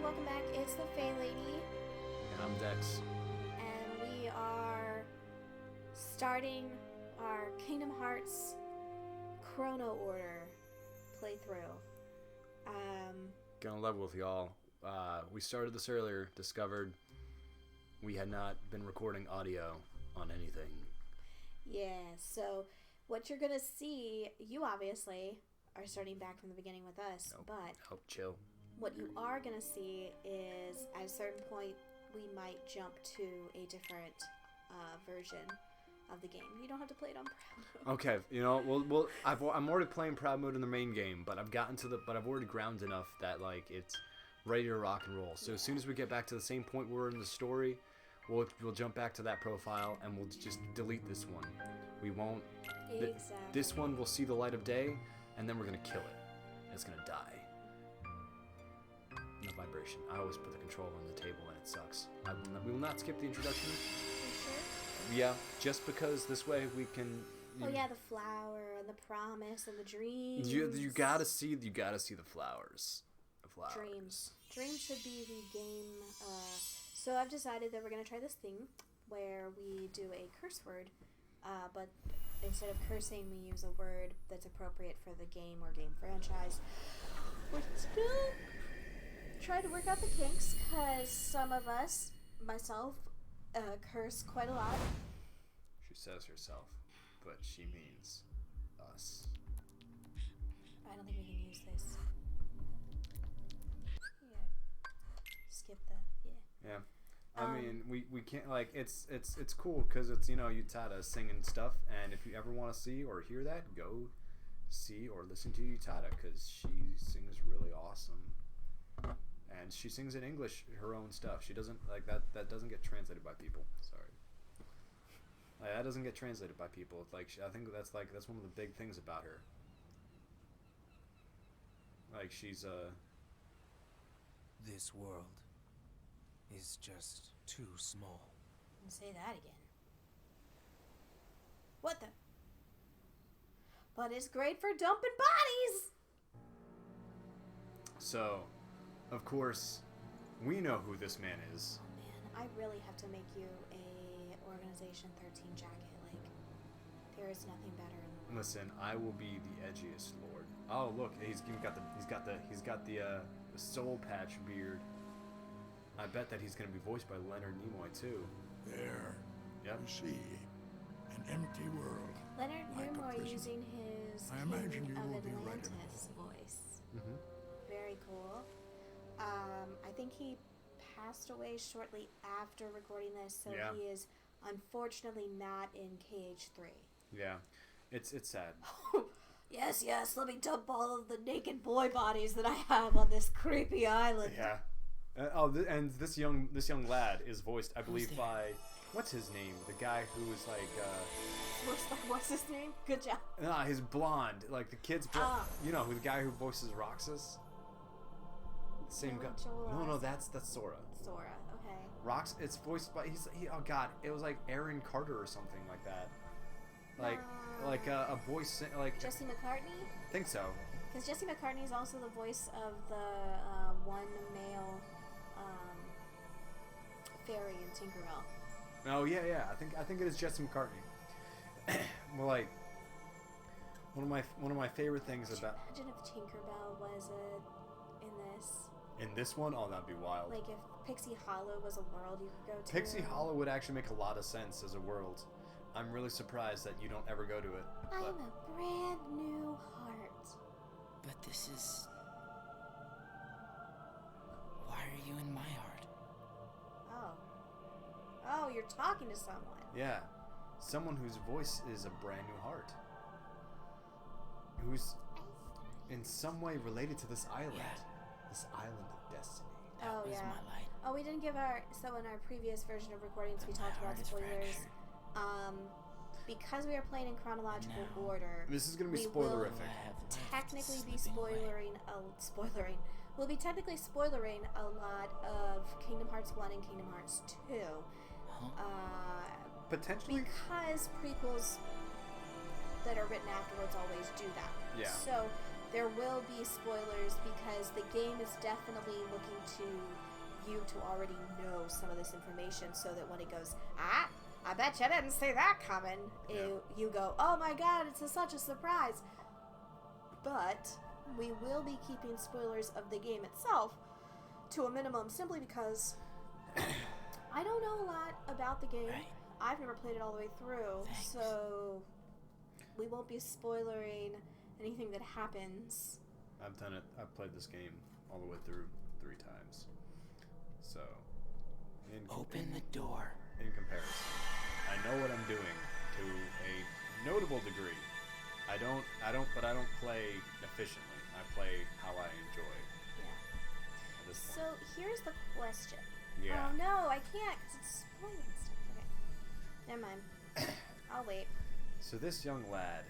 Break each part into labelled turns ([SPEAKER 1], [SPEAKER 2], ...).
[SPEAKER 1] welcome back. It's the Thefaelady.
[SPEAKER 2] And I'm Dex.
[SPEAKER 1] And we are starting our Kingdom Hearts Chrono Order playthrough.
[SPEAKER 2] Gonna level with y'all. We started this earlier, discovered we had not been recording audio on anything.
[SPEAKER 1] Yeah, so what you're gonna see, you obviously are starting back from the beginning with us, but
[SPEAKER 2] chill.
[SPEAKER 1] What you are going to see is at a certain point we might jump to a different version of the game. You don't have to play it on Proud Mode.
[SPEAKER 2] Okay, well, I'm already playing Proud Mode in the main game, but I've already grounded enough that like it's ready to rock and roll. So as soon as we get back to the same point we're in the story, we'll jump back to that profile and we'll just delete this one. We won't.
[SPEAKER 1] Exactly.
[SPEAKER 2] This one will see the light of day, and then we're gonna kill it. It's gonna die. No vibration. I always put the control on the table and it sucks. We will not skip the introduction.
[SPEAKER 1] You sure?
[SPEAKER 2] Yeah, just because this way we can.
[SPEAKER 1] The flower and the promise and the dreams.
[SPEAKER 2] You gotta see the flowers. The flowers.
[SPEAKER 1] Dreams should be the game. So I've decided that we're gonna try this thing where we do a curse word, but instead of cursing, we use a word that's appropriate for the game or game franchise. We're still try to work out the kinks, because some of us, myself, curse quite a lot.
[SPEAKER 2] She says herself, but she means us.
[SPEAKER 1] I don't think we can use this. Yeah. Skip the,
[SPEAKER 2] Yeah. I mean, we can't, like, it's cool, because it's, Utada singing stuff, and if you ever want to see or hear that, go see or listen to Utada, because she sings really awesome. And she sings in English her own stuff. She doesn't like that doesn't get translated by people. Sorry. That doesn't get translated by people. Like I think that's one of the big things about her. Like she's
[SPEAKER 3] This world is just too small.
[SPEAKER 1] And say that again. What the? But it's great for dumping bodies!
[SPEAKER 2] So, of course, we know who this man is.
[SPEAKER 1] Oh man, I really have to make you a Organization 13 jacket. Like, there is nothing better in the world.
[SPEAKER 2] Listen, I will be the edgiest lord. Oh look, he's got the soul patch beard. I bet that he's gonna be voiced by Leonard Nimoy too.
[SPEAKER 4] There,
[SPEAKER 2] Yep.
[SPEAKER 4] you see, an empty world.
[SPEAKER 1] Leonard
[SPEAKER 4] like a
[SPEAKER 1] Nimoy
[SPEAKER 4] prison.
[SPEAKER 1] using his
[SPEAKER 4] I imagine
[SPEAKER 1] King
[SPEAKER 4] you
[SPEAKER 1] of
[SPEAKER 4] will be right in
[SPEAKER 1] Atlantis voice.
[SPEAKER 2] Mm-hmm.
[SPEAKER 1] Very cool. I think he passed away shortly after recording this, so
[SPEAKER 2] Yeah.
[SPEAKER 1] he is unfortunately not in KH3.
[SPEAKER 2] Yeah, it's sad.
[SPEAKER 1] Yes, let me dump all of the naked boy bodies that I have on this creepy island.
[SPEAKER 2] Yeah. And this young lad is voiced, I believe, by what's his name? The guy who is like.
[SPEAKER 1] What's his name? Good job.
[SPEAKER 2] He's blonde. Like the kid's blonde. You know who the guy who voices Roxas? Same guy. No, that's Sora.
[SPEAKER 1] Sora. Okay.
[SPEAKER 2] It's voiced by oh god, it was like Aaron Carter or something like that. Like a voice like
[SPEAKER 1] Jesse McCartney?
[SPEAKER 2] I think so.
[SPEAKER 1] Because Jesse McCartney is also the voice of the one male fairy in Tinkerbell.
[SPEAKER 2] Oh yeah. I think it is Jesse McCartney. Well, like one of my favorite things about.
[SPEAKER 1] Imagine if Tinkerbell was in this.
[SPEAKER 2] In this one, oh, that'd be wild.
[SPEAKER 1] Like if Pixie Hollow was a world you could go to.
[SPEAKER 2] Pixie Hollow would actually make a lot of sense as a world. I'm really surprised that you don't ever go to it.
[SPEAKER 1] I'm a brand new heart.
[SPEAKER 3] But this is... Why are you in my heart?
[SPEAKER 1] Oh, you're talking to someone.
[SPEAKER 2] Yeah. Someone whose voice is a brand new heart. Who's in some way related to this island.
[SPEAKER 3] Yeah.
[SPEAKER 2] This island of destiny.
[SPEAKER 3] That was my light.
[SPEAKER 1] Oh, we didn't give in our previous version of recordings, we talked about spoilers. Because we are playing in chronological order.
[SPEAKER 2] This is going to be spoilerific.
[SPEAKER 1] We'll be technically spoilering a lot of Kingdom Hearts 1 and Kingdom Hearts 2.
[SPEAKER 2] Potentially?
[SPEAKER 1] Because prequels that are written afterwards always do that.
[SPEAKER 2] Yeah.
[SPEAKER 1] So there will be spoilers because the game is definitely looking to you to already know some of this information so that when it goes, I bet you didn't see that coming, you go, oh my god, it's such a surprise. But we will be keeping spoilers of the game itself to a minimum simply because I don't know a lot about the game.
[SPEAKER 3] Right.
[SPEAKER 1] I've never played it all the way through, so we won't be spoiling anything that happens.
[SPEAKER 2] I've done it. I've played this game all the way through 3 times. So,
[SPEAKER 3] Open the door.
[SPEAKER 2] In comparison, I know what I'm doing to a notable degree. I don't play efficiently. I play how I enjoy.
[SPEAKER 1] Yeah.
[SPEAKER 2] At this
[SPEAKER 1] So
[SPEAKER 2] point.
[SPEAKER 1] here's the question.
[SPEAKER 2] Yeah.
[SPEAKER 1] Oh no, I can't because it's spoiling stuff. Okay. Never mind. I'll wait.
[SPEAKER 2] So this young lad,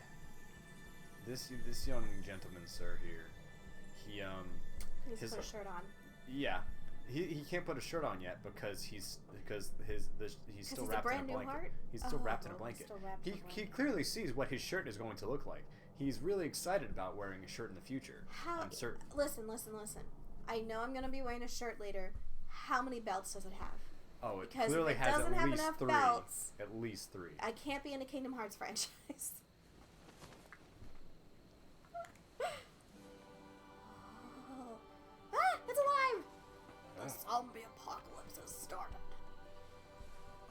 [SPEAKER 2] this young gentleman, sir, here, he
[SPEAKER 1] Please put a shirt on.
[SPEAKER 2] Yeah. He can't put a shirt on yet because he's still
[SPEAKER 1] he's
[SPEAKER 2] wrapped
[SPEAKER 1] a brand
[SPEAKER 2] in a
[SPEAKER 1] new
[SPEAKER 2] blanket.
[SPEAKER 1] heart?
[SPEAKER 2] He's still wrapped in a
[SPEAKER 1] He's
[SPEAKER 2] blanket.
[SPEAKER 1] still wrapped in a
[SPEAKER 2] He
[SPEAKER 1] blanket.
[SPEAKER 2] clearly sees what his shirt is going to look like. He's really excited about wearing a shirt in the future. I'm certain.
[SPEAKER 1] Listen. I know I'm going to be wearing a shirt later. How many belts does it have?
[SPEAKER 2] Oh, it
[SPEAKER 1] Because
[SPEAKER 2] clearly
[SPEAKER 1] if it
[SPEAKER 2] has
[SPEAKER 1] doesn't
[SPEAKER 2] at
[SPEAKER 1] have
[SPEAKER 2] least
[SPEAKER 1] enough
[SPEAKER 2] 3.
[SPEAKER 1] belts,
[SPEAKER 2] At least 3.
[SPEAKER 1] I can't be in a Kingdom Hearts franchise. It's alive! The zombie apocalypse has started.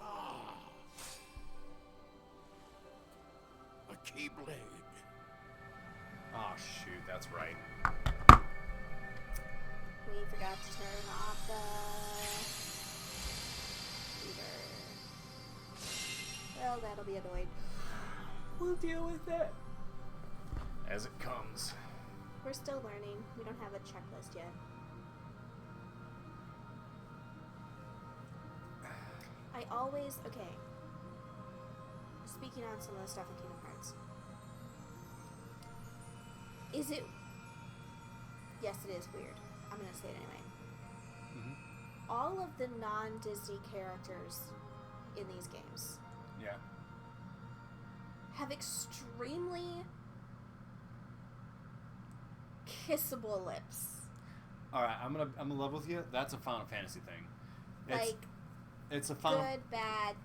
[SPEAKER 4] Ah. A Keyblade.
[SPEAKER 2] Oh shoot, that's right.
[SPEAKER 1] We forgot to turn off the heater. Well, that'll be annoying.
[SPEAKER 2] We'll deal with it as it comes.
[SPEAKER 1] We're still learning. We don't have a checklist yet. Okay. Speaking on some of the stuff in Kingdom Hearts. Is it... Yes, it is weird. I'm going to say it anyway.
[SPEAKER 2] Mm-hmm.
[SPEAKER 1] All of the non-Disney characters in these games
[SPEAKER 2] Yeah.
[SPEAKER 1] have extremely kissable lips.
[SPEAKER 2] All right, I'm gonna level with you. That's a Final Fantasy thing. It's a Final.
[SPEAKER 1] Good, bad.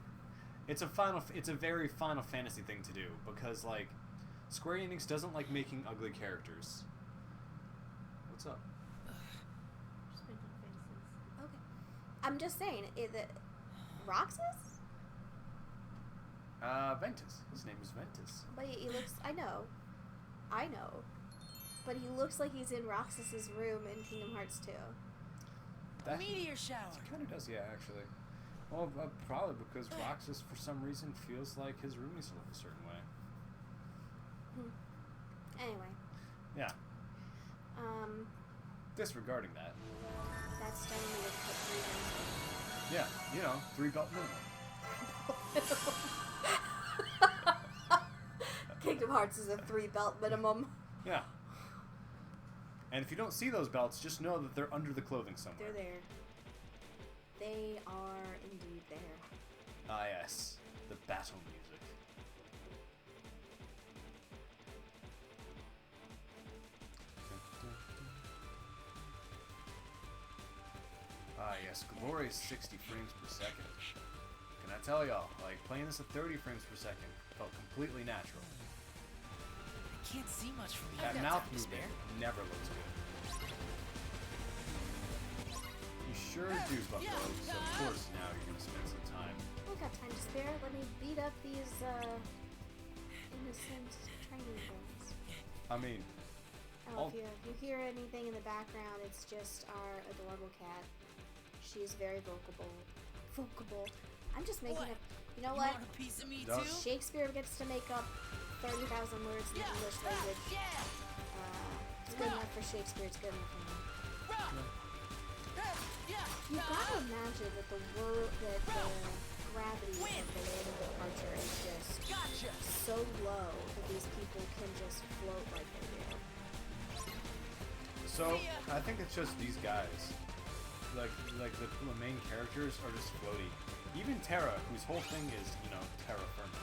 [SPEAKER 2] It's a very Final Fantasy thing to do because like Square Enix doesn't like making ugly characters. What's up?
[SPEAKER 1] Just making faces. Okay. I'm just saying, is it Roxas?
[SPEAKER 2] Ventus. His name is Ventus.
[SPEAKER 1] But he looks... I know. But he looks like he's in Roxas's room in Kingdom Hearts 2.
[SPEAKER 2] That
[SPEAKER 3] Meteor shower.
[SPEAKER 2] He kind of does, yeah, actually. Well, probably because Roxas, for some reason, feels like his room needs to look a certain way.
[SPEAKER 1] Anyway.
[SPEAKER 2] Yeah. Disregarding that.
[SPEAKER 1] That's telling me to put 3
[SPEAKER 2] Yeah, 3 belt minimum.
[SPEAKER 1] Kingdom Hearts is a 3 belt minimum.
[SPEAKER 2] Yeah. And if you don't see those belts, just know that they're under the clothing somewhere.
[SPEAKER 1] They're there. They are indeed there.
[SPEAKER 2] Ah, yes. The battle music. Ah, yes. Glorious 60 frames per second. Can I tell y'all, like, playing this at 30 frames per second felt completely natural.
[SPEAKER 3] I can't see much from here.
[SPEAKER 2] That mouth movement never looks good. You sure do, Buffalo, so of course now you're gonna spend some time.
[SPEAKER 1] I've got time to spare. Let me beat up these, innocent training things.
[SPEAKER 2] I mean,
[SPEAKER 1] Oh, if you hear anything in the background, it's just our adorable cat. She's very vocable. I'm just making up... You know what?
[SPEAKER 3] You want a piece of me
[SPEAKER 2] Don't-
[SPEAKER 3] too?
[SPEAKER 1] Shakespeare gets to make up 30,000 words in the English language. It's good enough for Shakespeare. It's good enough for me. You've got to imagine that the gravity of the land of departure is just so low that these people can just float like they do.
[SPEAKER 2] so I think it's just these guys. Like the main characters are just floaty. Even Terra, whose whole thing is, terra firma,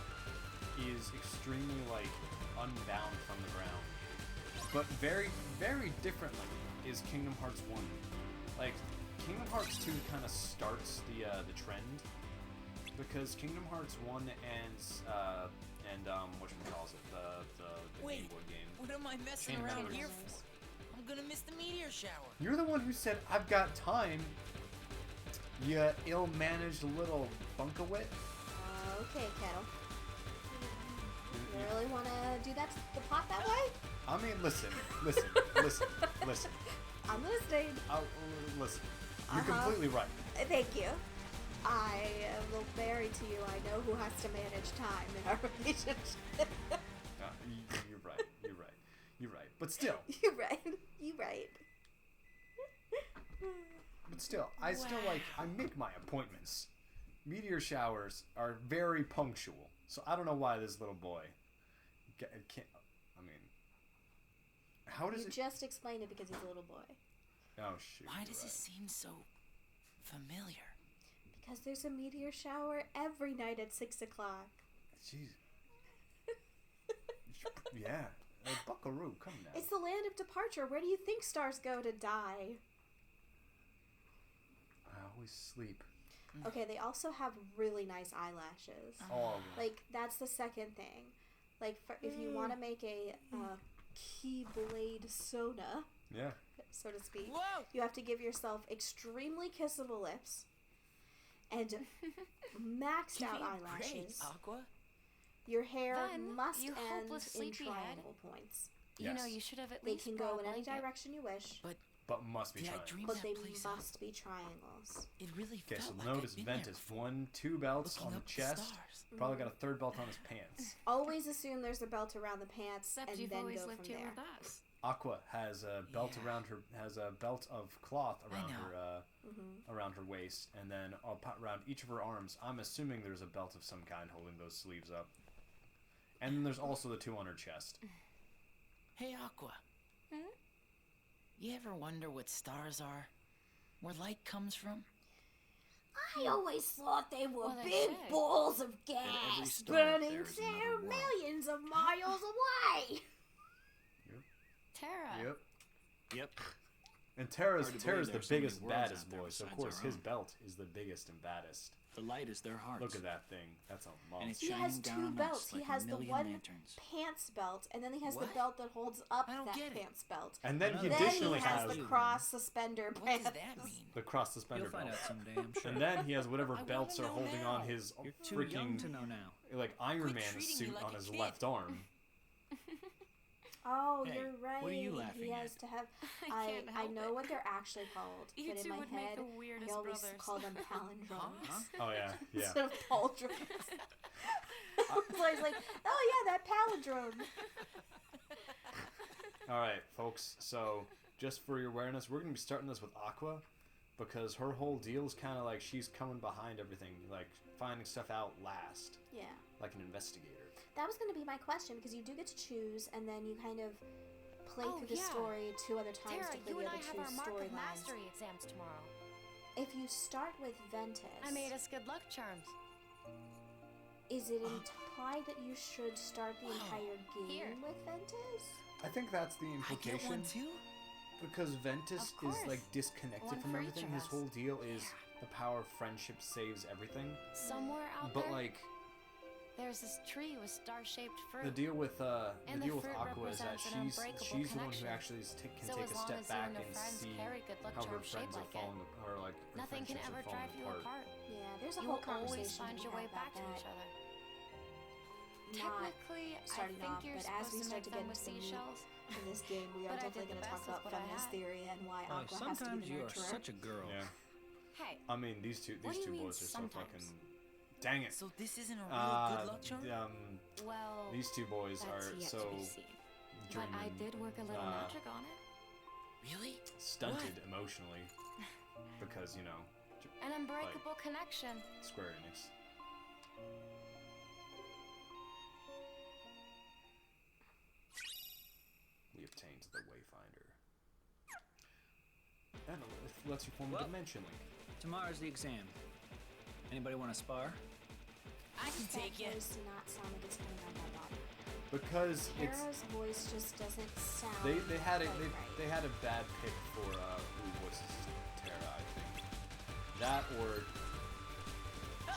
[SPEAKER 2] is extremely, like, unbound from the ground. But very, very differently is Kingdom Hearts 1. Like, Kingdom Hearts 2 kind of starts the trend, because Kingdom Hearts 1 and whatchamacallit, the
[SPEAKER 5] Wait,
[SPEAKER 2] Game Boy game.
[SPEAKER 5] what am I messing
[SPEAKER 2] Chain
[SPEAKER 5] around
[SPEAKER 2] Memories.
[SPEAKER 5] here for? I'm gonna miss the meteor shower.
[SPEAKER 2] You're the one who said, I've got time, you ill-managed little bunkawit.
[SPEAKER 1] Okay, Kettle. You really want to do the pot that way?
[SPEAKER 2] I mean, listen.
[SPEAKER 1] I'm listening.
[SPEAKER 2] Listen, you're completely right.
[SPEAKER 1] Thank you. I am married to you. I know who has to manage time in our relationship.
[SPEAKER 2] You're right. But still.
[SPEAKER 1] You're right.
[SPEAKER 2] But still, I make my appointments. Meteor showers are very punctual. So I don't know why this little boy can't. I mean, how does
[SPEAKER 1] you just explained it because he's a little boy.
[SPEAKER 2] Oh shoot!
[SPEAKER 5] Why does it seem so familiar?
[SPEAKER 1] Because there's a meteor shower every night at 6 o'clock.
[SPEAKER 2] Jeez. Yeah. Buckaroo, come now.
[SPEAKER 1] It's the land of departure. Where do you think stars go to die?
[SPEAKER 2] I always sleep.
[SPEAKER 1] Okay, they also have really nice eyelashes.
[SPEAKER 2] Oh.
[SPEAKER 1] Like, that's the second thing. Like, if you want to make a Keyblade-sona,
[SPEAKER 2] Yeah.
[SPEAKER 1] so to speak,
[SPEAKER 5] Whoa!
[SPEAKER 1] you have to give yourself extremely kissable lips and maxed out eyelashes.
[SPEAKER 5] Great, Aqua.
[SPEAKER 1] Your hair
[SPEAKER 6] Then
[SPEAKER 1] must
[SPEAKER 6] you
[SPEAKER 1] end
[SPEAKER 6] hopeless
[SPEAKER 1] in
[SPEAKER 6] sleepyhead.
[SPEAKER 1] triangle points.
[SPEAKER 6] You know,
[SPEAKER 2] Yes.
[SPEAKER 6] you should have at
[SPEAKER 1] They
[SPEAKER 6] least
[SPEAKER 1] can
[SPEAKER 6] brought
[SPEAKER 1] go
[SPEAKER 6] a
[SPEAKER 1] in any
[SPEAKER 6] blanket.
[SPEAKER 1] direction you wish,
[SPEAKER 2] But must be
[SPEAKER 5] Yeah, I
[SPEAKER 2] triangle.
[SPEAKER 5] dreamed
[SPEAKER 1] but
[SPEAKER 5] that
[SPEAKER 1] they
[SPEAKER 5] place out.
[SPEAKER 1] must be triangles.
[SPEAKER 5] It really
[SPEAKER 2] Okay, so
[SPEAKER 5] felt like
[SPEAKER 2] notice
[SPEAKER 5] I'd been
[SPEAKER 2] Ventus,
[SPEAKER 5] there
[SPEAKER 2] 1, 2 belts
[SPEAKER 5] looking
[SPEAKER 2] on the
[SPEAKER 5] up
[SPEAKER 2] chest.
[SPEAKER 5] stars.
[SPEAKER 2] Probably got a third belt on his pants.
[SPEAKER 1] Always assume there's a belt around the pants,
[SPEAKER 6] Except
[SPEAKER 1] and
[SPEAKER 6] you've
[SPEAKER 1] then
[SPEAKER 6] always
[SPEAKER 1] go
[SPEAKER 6] lived
[SPEAKER 1] from
[SPEAKER 6] here
[SPEAKER 1] there.
[SPEAKER 6] with us.
[SPEAKER 2] Aqua has a belt
[SPEAKER 5] Yeah.
[SPEAKER 2] around her, has a belt of cloth around
[SPEAKER 5] know.
[SPEAKER 2] her, around her waist, and then around each of her arms. I'm assuming there's a belt of some kind holding those sleeves up. And then there's also the 2 on her chest.
[SPEAKER 5] Hey, Aqua. You ever wonder what stars are? Where light comes from?
[SPEAKER 1] I always thought they were
[SPEAKER 6] Well, they
[SPEAKER 1] big
[SPEAKER 6] say.
[SPEAKER 1] balls of
[SPEAKER 3] every
[SPEAKER 1] gas
[SPEAKER 3] star up
[SPEAKER 1] burning
[SPEAKER 3] there is another
[SPEAKER 1] there
[SPEAKER 3] world.
[SPEAKER 1] millions of miles away.
[SPEAKER 6] Tara.
[SPEAKER 2] Yep. And Terra's
[SPEAKER 3] Hard to believe
[SPEAKER 2] the
[SPEAKER 3] there's so many
[SPEAKER 2] biggest,
[SPEAKER 3] worlds
[SPEAKER 2] baddest
[SPEAKER 3] out there
[SPEAKER 2] boy, so of
[SPEAKER 3] besides
[SPEAKER 2] course
[SPEAKER 3] our
[SPEAKER 2] his
[SPEAKER 3] own.
[SPEAKER 2] belt is the biggest and baddest.
[SPEAKER 3] The light is their hearts.
[SPEAKER 2] Look at that thing. That's a
[SPEAKER 3] And it's
[SPEAKER 2] monster.
[SPEAKER 1] He has
[SPEAKER 3] shining down
[SPEAKER 1] 2
[SPEAKER 3] on us
[SPEAKER 1] belts. He
[SPEAKER 3] like
[SPEAKER 1] has
[SPEAKER 3] a
[SPEAKER 1] the
[SPEAKER 3] million
[SPEAKER 1] one
[SPEAKER 3] lanterns.
[SPEAKER 1] pants belt, and then he has the
[SPEAKER 5] What?
[SPEAKER 1] belt that holds up
[SPEAKER 5] I don't
[SPEAKER 1] that
[SPEAKER 5] get it.
[SPEAKER 1] pants belt.
[SPEAKER 2] And then he
[SPEAKER 3] Then
[SPEAKER 1] Then
[SPEAKER 2] additionally
[SPEAKER 1] he has
[SPEAKER 2] has
[SPEAKER 1] the cross suspender
[SPEAKER 5] What
[SPEAKER 1] pants.
[SPEAKER 5] does that mean?
[SPEAKER 2] the cross suspender
[SPEAKER 3] You'll find
[SPEAKER 2] belt.
[SPEAKER 3] out someday, I'm sure.
[SPEAKER 2] And then he has whatever
[SPEAKER 5] I
[SPEAKER 2] belts are
[SPEAKER 5] wanna know
[SPEAKER 2] holding
[SPEAKER 5] now.
[SPEAKER 2] on his
[SPEAKER 3] You're too young to
[SPEAKER 2] freaking
[SPEAKER 3] know now.
[SPEAKER 2] like Iron
[SPEAKER 5] Quit
[SPEAKER 2] Man
[SPEAKER 5] treating me
[SPEAKER 2] suit
[SPEAKER 5] like
[SPEAKER 2] on
[SPEAKER 5] a
[SPEAKER 2] his
[SPEAKER 5] kid.
[SPEAKER 2] left arm.
[SPEAKER 1] Oh,
[SPEAKER 3] Hey,
[SPEAKER 1] you're right.
[SPEAKER 3] what are you
[SPEAKER 1] He
[SPEAKER 3] laughing
[SPEAKER 1] has
[SPEAKER 3] at?
[SPEAKER 1] to have.
[SPEAKER 6] I can't
[SPEAKER 1] I
[SPEAKER 6] help
[SPEAKER 1] know
[SPEAKER 6] it.
[SPEAKER 1] what they're actually called,
[SPEAKER 6] You
[SPEAKER 1] but in
[SPEAKER 6] two
[SPEAKER 1] my
[SPEAKER 6] would make
[SPEAKER 1] head,
[SPEAKER 6] the
[SPEAKER 1] I
[SPEAKER 6] weirdest
[SPEAKER 1] always
[SPEAKER 6] brothers.
[SPEAKER 1] call them palindromes
[SPEAKER 2] Oh yeah, yeah.
[SPEAKER 1] instead of pauldrons. So I was like, oh yeah, that palindrome.
[SPEAKER 2] All right, folks. So just for your awareness, we're gonna be starting this with Aqua, because her whole deal is kind of like she's coming behind everything, like finding stuff out last,
[SPEAKER 1] Yeah.
[SPEAKER 2] like an investigator.
[SPEAKER 1] That was going to be my question, because you do get to choose, and then you kind of play
[SPEAKER 6] Oh,
[SPEAKER 1] through the
[SPEAKER 6] yeah.
[SPEAKER 1] story 2 other times
[SPEAKER 6] Tara,
[SPEAKER 1] to play
[SPEAKER 6] you
[SPEAKER 1] the
[SPEAKER 6] and I
[SPEAKER 1] other
[SPEAKER 6] have our
[SPEAKER 1] 2
[SPEAKER 6] Mark of
[SPEAKER 1] storylines.
[SPEAKER 6] Mastery exams tomorrow.
[SPEAKER 1] If you start with Ventus,
[SPEAKER 6] I made us good luck charms.
[SPEAKER 1] is it implied that you should start the entire game
[SPEAKER 6] Here.
[SPEAKER 1] with Ventus?
[SPEAKER 2] I think that's the
[SPEAKER 5] I
[SPEAKER 2] implication.
[SPEAKER 5] get one too?
[SPEAKER 2] Because Ventus
[SPEAKER 6] Of
[SPEAKER 2] is
[SPEAKER 6] course.
[SPEAKER 2] like disconnected
[SPEAKER 6] One
[SPEAKER 2] from
[SPEAKER 6] for each
[SPEAKER 2] everything.
[SPEAKER 6] of
[SPEAKER 2] His
[SPEAKER 6] us.
[SPEAKER 2] whole deal is the power of friendship saves everything.
[SPEAKER 6] Somewhere out
[SPEAKER 2] But
[SPEAKER 6] there,
[SPEAKER 2] like
[SPEAKER 6] there's this tree with star-shaped fruit.
[SPEAKER 2] the deal with
[SPEAKER 6] And the fruit
[SPEAKER 2] Aqua is that
[SPEAKER 6] represents an
[SPEAKER 2] she's
[SPEAKER 6] unbreakable
[SPEAKER 2] the one who
[SPEAKER 6] connection.
[SPEAKER 2] actually can
[SPEAKER 6] So
[SPEAKER 2] take
[SPEAKER 6] as
[SPEAKER 2] a
[SPEAKER 6] long
[SPEAKER 2] step
[SPEAKER 6] as you
[SPEAKER 2] back
[SPEAKER 6] and your
[SPEAKER 2] and
[SPEAKER 6] friends
[SPEAKER 2] see
[SPEAKER 6] carry good luck
[SPEAKER 2] how her
[SPEAKER 6] charms
[SPEAKER 2] friends
[SPEAKER 6] shaped
[SPEAKER 2] are
[SPEAKER 6] like
[SPEAKER 2] falling,
[SPEAKER 6] it,
[SPEAKER 2] or like her
[SPEAKER 6] nothing can
[SPEAKER 2] friendships
[SPEAKER 6] ever
[SPEAKER 2] are falling
[SPEAKER 6] drive you
[SPEAKER 2] apart.
[SPEAKER 6] apart.
[SPEAKER 1] Yeah, there's a
[SPEAKER 6] You
[SPEAKER 1] whole
[SPEAKER 6] will always
[SPEAKER 1] conversation
[SPEAKER 6] find
[SPEAKER 1] to
[SPEAKER 6] your
[SPEAKER 1] be
[SPEAKER 6] way
[SPEAKER 1] had
[SPEAKER 6] back
[SPEAKER 1] about
[SPEAKER 6] to each
[SPEAKER 1] that.
[SPEAKER 6] other.
[SPEAKER 1] Not
[SPEAKER 6] Technically, I
[SPEAKER 1] starting
[SPEAKER 6] think
[SPEAKER 1] off,
[SPEAKER 6] you're
[SPEAKER 1] but as we
[SPEAKER 6] supposed to
[SPEAKER 1] start
[SPEAKER 6] make
[SPEAKER 1] to
[SPEAKER 6] them
[SPEAKER 1] get
[SPEAKER 6] with
[SPEAKER 1] into the meat
[SPEAKER 6] seashells.
[SPEAKER 1] in this game, we are
[SPEAKER 6] But I
[SPEAKER 1] definitely
[SPEAKER 6] did
[SPEAKER 1] going to
[SPEAKER 6] the
[SPEAKER 1] talk
[SPEAKER 6] best with
[SPEAKER 1] about
[SPEAKER 6] what I
[SPEAKER 1] feminist
[SPEAKER 6] had.
[SPEAKER 1] theory and why
[SPEAKER 3] Boy,
[SPEAKER 1] Aqua has to
[SPEAKER 3] sometimes
[SPEAKER 1] be
[SPEAKER 3] you
[SPEAKER 1] the
[SPEAKER 3] are
[SPEAKER 1] nurturer.
[SPEAKER 3] such a girl.
[SPEAKER 2] Yeah,
[SPEAKER 6] Hey,
[SPEAKER 2] I mean these two
[SPEAKER 6] What do you mean
[SPEAKER 2] boys are so
[SPEAKER 6] sometimes?
[SPEAKER 2] fucking. Dang it.
[SPEAKER 5] So this isn't a real good luck charm?
[SPEAKER 6] well,
[SPEAKER 2] These two boys
[SPEAKER 6] that's
[SPEAKER 2] are
[SPEAKER 6] yet
[SPEAKER 2] so
[SPEAKER 6] to be seen.
[SPEAKER 2] German,
[SPEAKER 6] But I did work a little magic on it.
[SPEAKER 5] Really?
[SPEAKER 2] stunted emotionally because
[SPEAKER 6] An unbreakable connection.
[SPEAKER 2] Square Enix. We obtained the Wayfinder. And it lets you form a
[SPEAKER 3] Well-
[SPEAKER 2] dimension link.
[SPEAKER 3] Tomorrow's the exam. Anybody want to spar?
[SPEAKER 5] I can take
[SPEAKER 1] That
[SPEAKER 5] it.
[SPEAKER 1] voice did not sound like it's coming out of my body.
[SPEAKER 2] Because it's
[SPEAKER 1] Tara's voice just doesn't sound.
[SPEAKER 2] they had a
[SPEAKER 1] quite
[SPEAKER 2] they had a bad pick for who voices Tara. I think that or I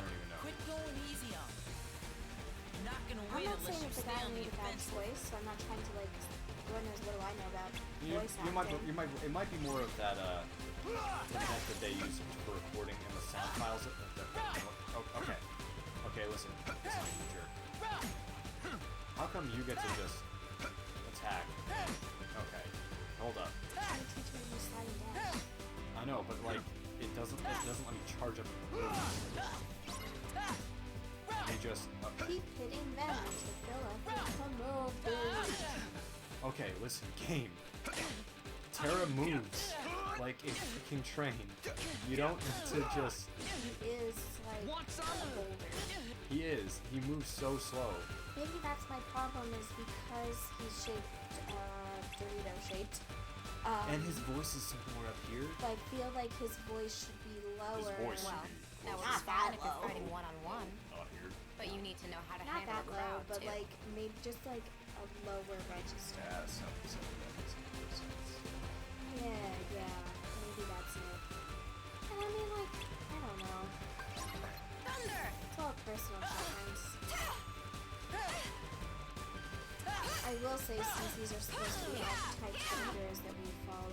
[SPEAKER 2] don't even know.
[SPEAKER 5] Quit going easy on me. You're not gonna
[SPEAKER 1] I'm
[SPEAKER 5] win
[SPEAKER 1] not
[SPEAKER 5] unless
[SPEAKER 1] saying
[SPEAKER 5] you
[SPEAKER 1] it's a
[SPEAKER 5] stay
[SPEAKER 1] guy
[SPEAKER 5] on the
[SPEAKER 1] made a bad
[SPEAKER 5] offensive.
[SPEAKER 1] voice, so I'm not trying to like. Lord knows what do I know about voice
[SPEAKER 2] You might
[SPEAKER 1] acting.
[SPEAKER 2] it might be more of that internet that they use for recording and the sound files. Oh, okay, listen, you jerk. How come you get to just attack? Okay, hold up.
[SPEAKER 1] I'm teaching you slide and dash.
[SPEAKER 2] I know, but like it doesn't let me charge up. You just
[SPEAKER 1] Keep hitting them to fill up the move.
[SPEAKER 2] okay. Listen, game. Tara moves like a freaking train. You don't need to just.
[SPEAKER 1] He is like a boulder.
[SPEAKER 2] He is. He moves so slow.
[SPEAKER 1] Maybe that's my problem is because he's shaped, Dorito shaped.
[SPEAKER 2] And his voice is somewhere up here.
[SPEAKER 1] But I feel like his voice should be lower.
[SPEAKER 2] His voice
[SPEAKER 6] Well,
[SPEAKER 2] should
[SPEAKER 6] that
[SPEAKER 2] be
[SPEAKER 6] works
[SPEAKER 1] Not that
[SPEAKER 6] fine if you're
[SPEAKER 1] low.
[SPEAKER 6] fighting one-on-one.
[SPEAKER 2] not here.
[SPEAKER 6] But you need to know how to
[SPEAKER 1] Not
[SPEAKER 6] handle
[SPEAKER 1] that
[SPEAKER 6] a
[SPEAKER 1] low,
[SPEAKER 6] crowd,
[SPEAKER 1] but
[SPEAKER 6] too.
[SPEAKER 1] like maybe just like a lower register.
[SPEAKER 2] Yeah, so that makes sense.
[SPEAKER 1] Yeah, maybe that's it. And I mean, like, I don't know.
[SPEAKER 6] Thunder!
[SPEAKER 1] It's all personal preference. I will say, since these are supposed to be archetype figures that we follow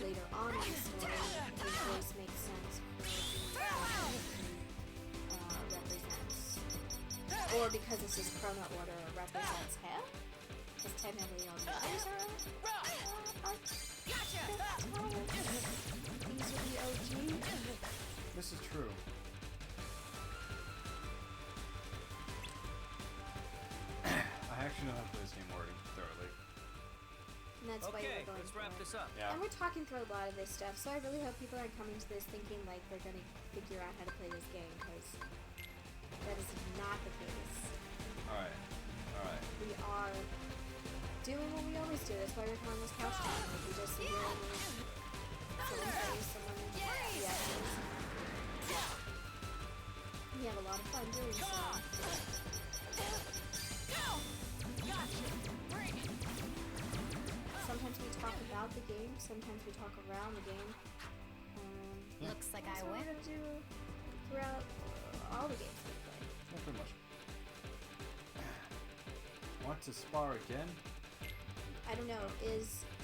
[SPEAKER 1] later on in the story, his voice makes sense for the represents. Or because this is chrono order, represents him? Because technically all the others are these are the OG.
[SPEAKER 2] This is true. I actually know how to play this game already thoroughly.
[SPEAKER 1] And that's why
[SPEAKER 3] Okay,
[SPEAKER 1] we're going
[SPEAKER 3] let's
[SPEAKER 1] for
[SPEAKER 3] wrap
[SPEAKER 1] it.
[SPEAKER 3] this up.
[SPEAKER 2] Yeah.
[SPEAKER 1] And we're talking through a lot of this stuff, so I really hope people aren't coming to this thinking like they're gonna figure out how to play this game, because that is not the case.
[SPEAKER 2] Alright.
[SPEAKER 1] We are doing what we always do. That's why we're calling this couch time. Like we just sit here and someone plays, someone reacts. We have a lot of fun doing so. Sometimes we talk about the game, sometimes we talk around the game.
[SPEAKER 6] Looks like
[SPEAKER 1] That's
[SPEAKER 6] I
[SPEAKER 1] what
[SPEAKER 6] win.
[SPEAKER 1] we're gonna do throughout all the games we play.
[SPEAKER 2] Yeah, pretty much. Want to spar again?
[SPEAKER 1] I don't know,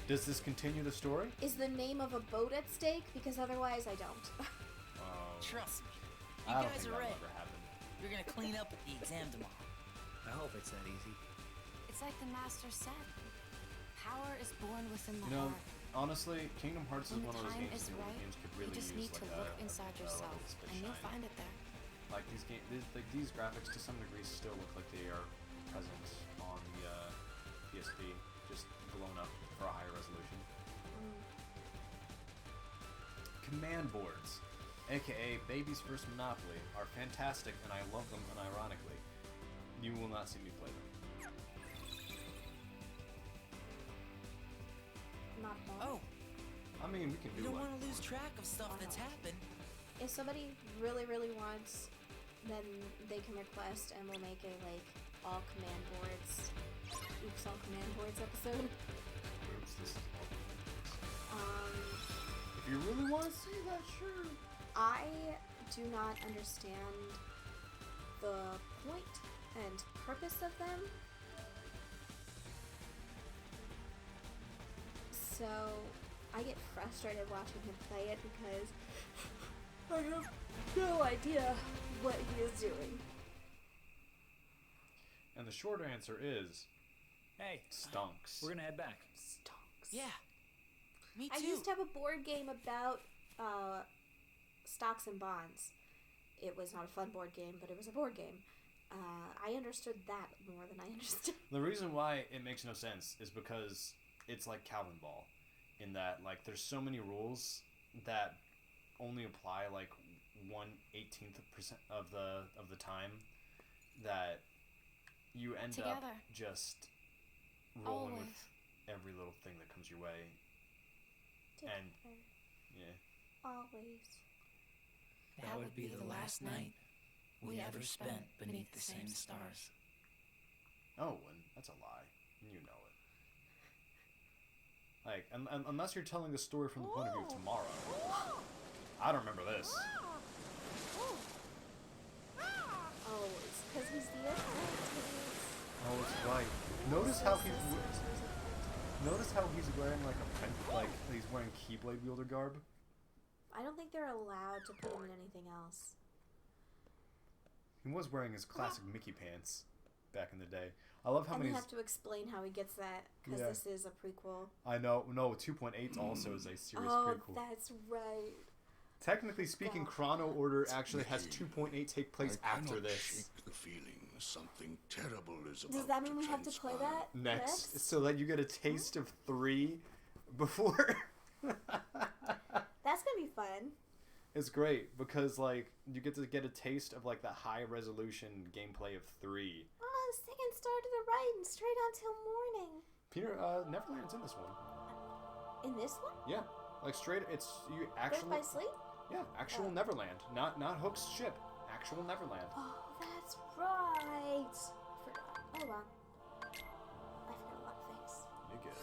[SPEAKER 2] Does this continue the story?
[SPEAKER 1] is the name of a boat at stake? Because otherwise I don't.
[SPEAKER 5] Trust me.
[SPEAKER 2] I don't
[SPEAKER 5] guys
[SPEAKER 2] think
[SPEAKER 5] are
[SPEAKER 2] that'll
[SPEAKER 5] right.
[SPEAKER 2] ever happen.
[SPEAKER 5] You're gonna clean up at the exam tomorrow.
[SPEAKER 3] I hope it's that easy.
[SPEAKER 6] It's like the master said. Power is born within the
[SPEAKER 2] You know,
[SPEAKER 6] heart.
[SPEAKER 2] honestly, Kingdom Hearts is
[SPEAKER 6] When
[SPEAKER 2] one
[SPEAKER 6] the
[SPEAKER 2] of those
[SPEAKER 6] time
[SPEAKER 2] games
[SPEAKER 6] is
[SPEAKER 2] that
[SPEAKER 6] right,
[SPEAKER 2] games could
[SPEAKER 6] You
[SPEAKER 2] really
[SPEAKER 6] just
[SPEAKER 2] use
[SPEAKER 6] need to
[SPEAKER 2] like
[SPEAKER 6] look
[SPEAKER 2] a
[SPEAKER 6] inside yourself,
[SPEAKER 2] little spit
[SPEAKER 6] and you'll
[SPEAKER 2] shine.
[SPEAKER 6] find it there.
[SPEAKER 2] Like these graphics to some degree still look like they are present on the PSP, just blown up for a higher resolution. Command boards, aka Baby's First Monopoly, are fantastic and I love them unironically. You will not see me play them.
[SPEAKER 1] Not at all.
[SPEAKER 5] Oh,
[SPEAKER 2] I mean, we can
[SPEAKER 5] you
[SPEAKER 2] do
[SPEAKER 5] don't
[SPEAKER 2] like
[SPEAKER 5] want to lose track of stuff that's happened.
[SPEAKER 1] If somebody really, really wants, then they can request and we'll make a like all command boards. Oops, all command boards episode.
[SPEAKER 2] Oops, this is
[SPEAKER 1] Um,
[SPEAKER 2] if you really want to see that, sure.
[SPEAKER 1] I do not understand the point and purpose of them. So I get frustrated watching him play it because I have no idea what he is doing.
[SPEAKER 2] And the short answer is
[SPEAKER 3] Hey,
[SPEAKER 2] stonks.
[SPEAKER 3] we're gonna head back.
[SPEAKER 1] Stonks.
[SPEAKER 5] Yeah, me
[SPEAKER 1] I
[SPEAKER 5] too.
[SPEAKER 1] used to have a board game about stocks and bonds. It was not a fun board game, but it was a board game. I understood that more than I understood.
[SPEAKER 2] The reason why it makes no sense is because it's like Calvin Ball, in that like there's so many rules that only apply like 1/18% of the time that you end up
[SPEAKER 6] Together.
[SPEAKER 2] just rolling
[SPEAKER 6] Always.
[SPEAKER 2] with every little thing that comes your way. And yeah,
[SPEAKER 1] Always.
[SPEAKER 5] That would be the last night we ever spent beneath the same stars.
[SPEAKER 2] Oh, and that's a lie. You know it. Like, unless you're telling the story from the point of view of tomorrow. I don't remember this.
[SPEAKER 1] Oh, it's because he's the apprentice.
[SPEAKER 2] Oh, it's right. Notice how he's wearing like he's wearing Keyblade wielder garb.
[SPEAKER 1] I don't think they're allowed to put him in anything else.
[SPEAKER 2] He was wearing his classic Mickey pants back in the day. I love how
[SPEAKER 1] and
[SPEAKER 2] many.
[SPEAKER 1] And have to explain how he gets that because this is a prequel.
[SPEAKER 2] I know. No, 2.8 also is a series prequel.
[SPEAKER 1] Oh, that's right.
[SPEAKER 2] Technically speaking, Chrono Order actually has 2.8 take place after this.
[SPEAKER 4] Shake the feeling something terrible is about
[SPEAKER 1] Does that mean we have to play that
[SPEAKER 2] next? So that you get a taste of 3 before.
[SPEAKER 1] That's gonna be fun.
[SPEAKER 2] It's great because like you get to get a taste of like the high resolution gameplay of 3.
[SPEAKER 1] Oh, the second star to the right and straight on till morning.
[SPEAKER 2] Peter, Neverland's in this one.
[SPEAKER 1] In this one?
[SPEAKER 2] Yeah, like straight. It's you actually.
[SPEAKER 1] Birth by Sleep?
[SPEAKER 2] Yeah, actual Neverland, not Hook's ship. Actual Neverland.
[SPEAKER 1] Oh, that's right. Forgot. Oh wow. I forgot a lot of things.
[SPEAKER 2] You get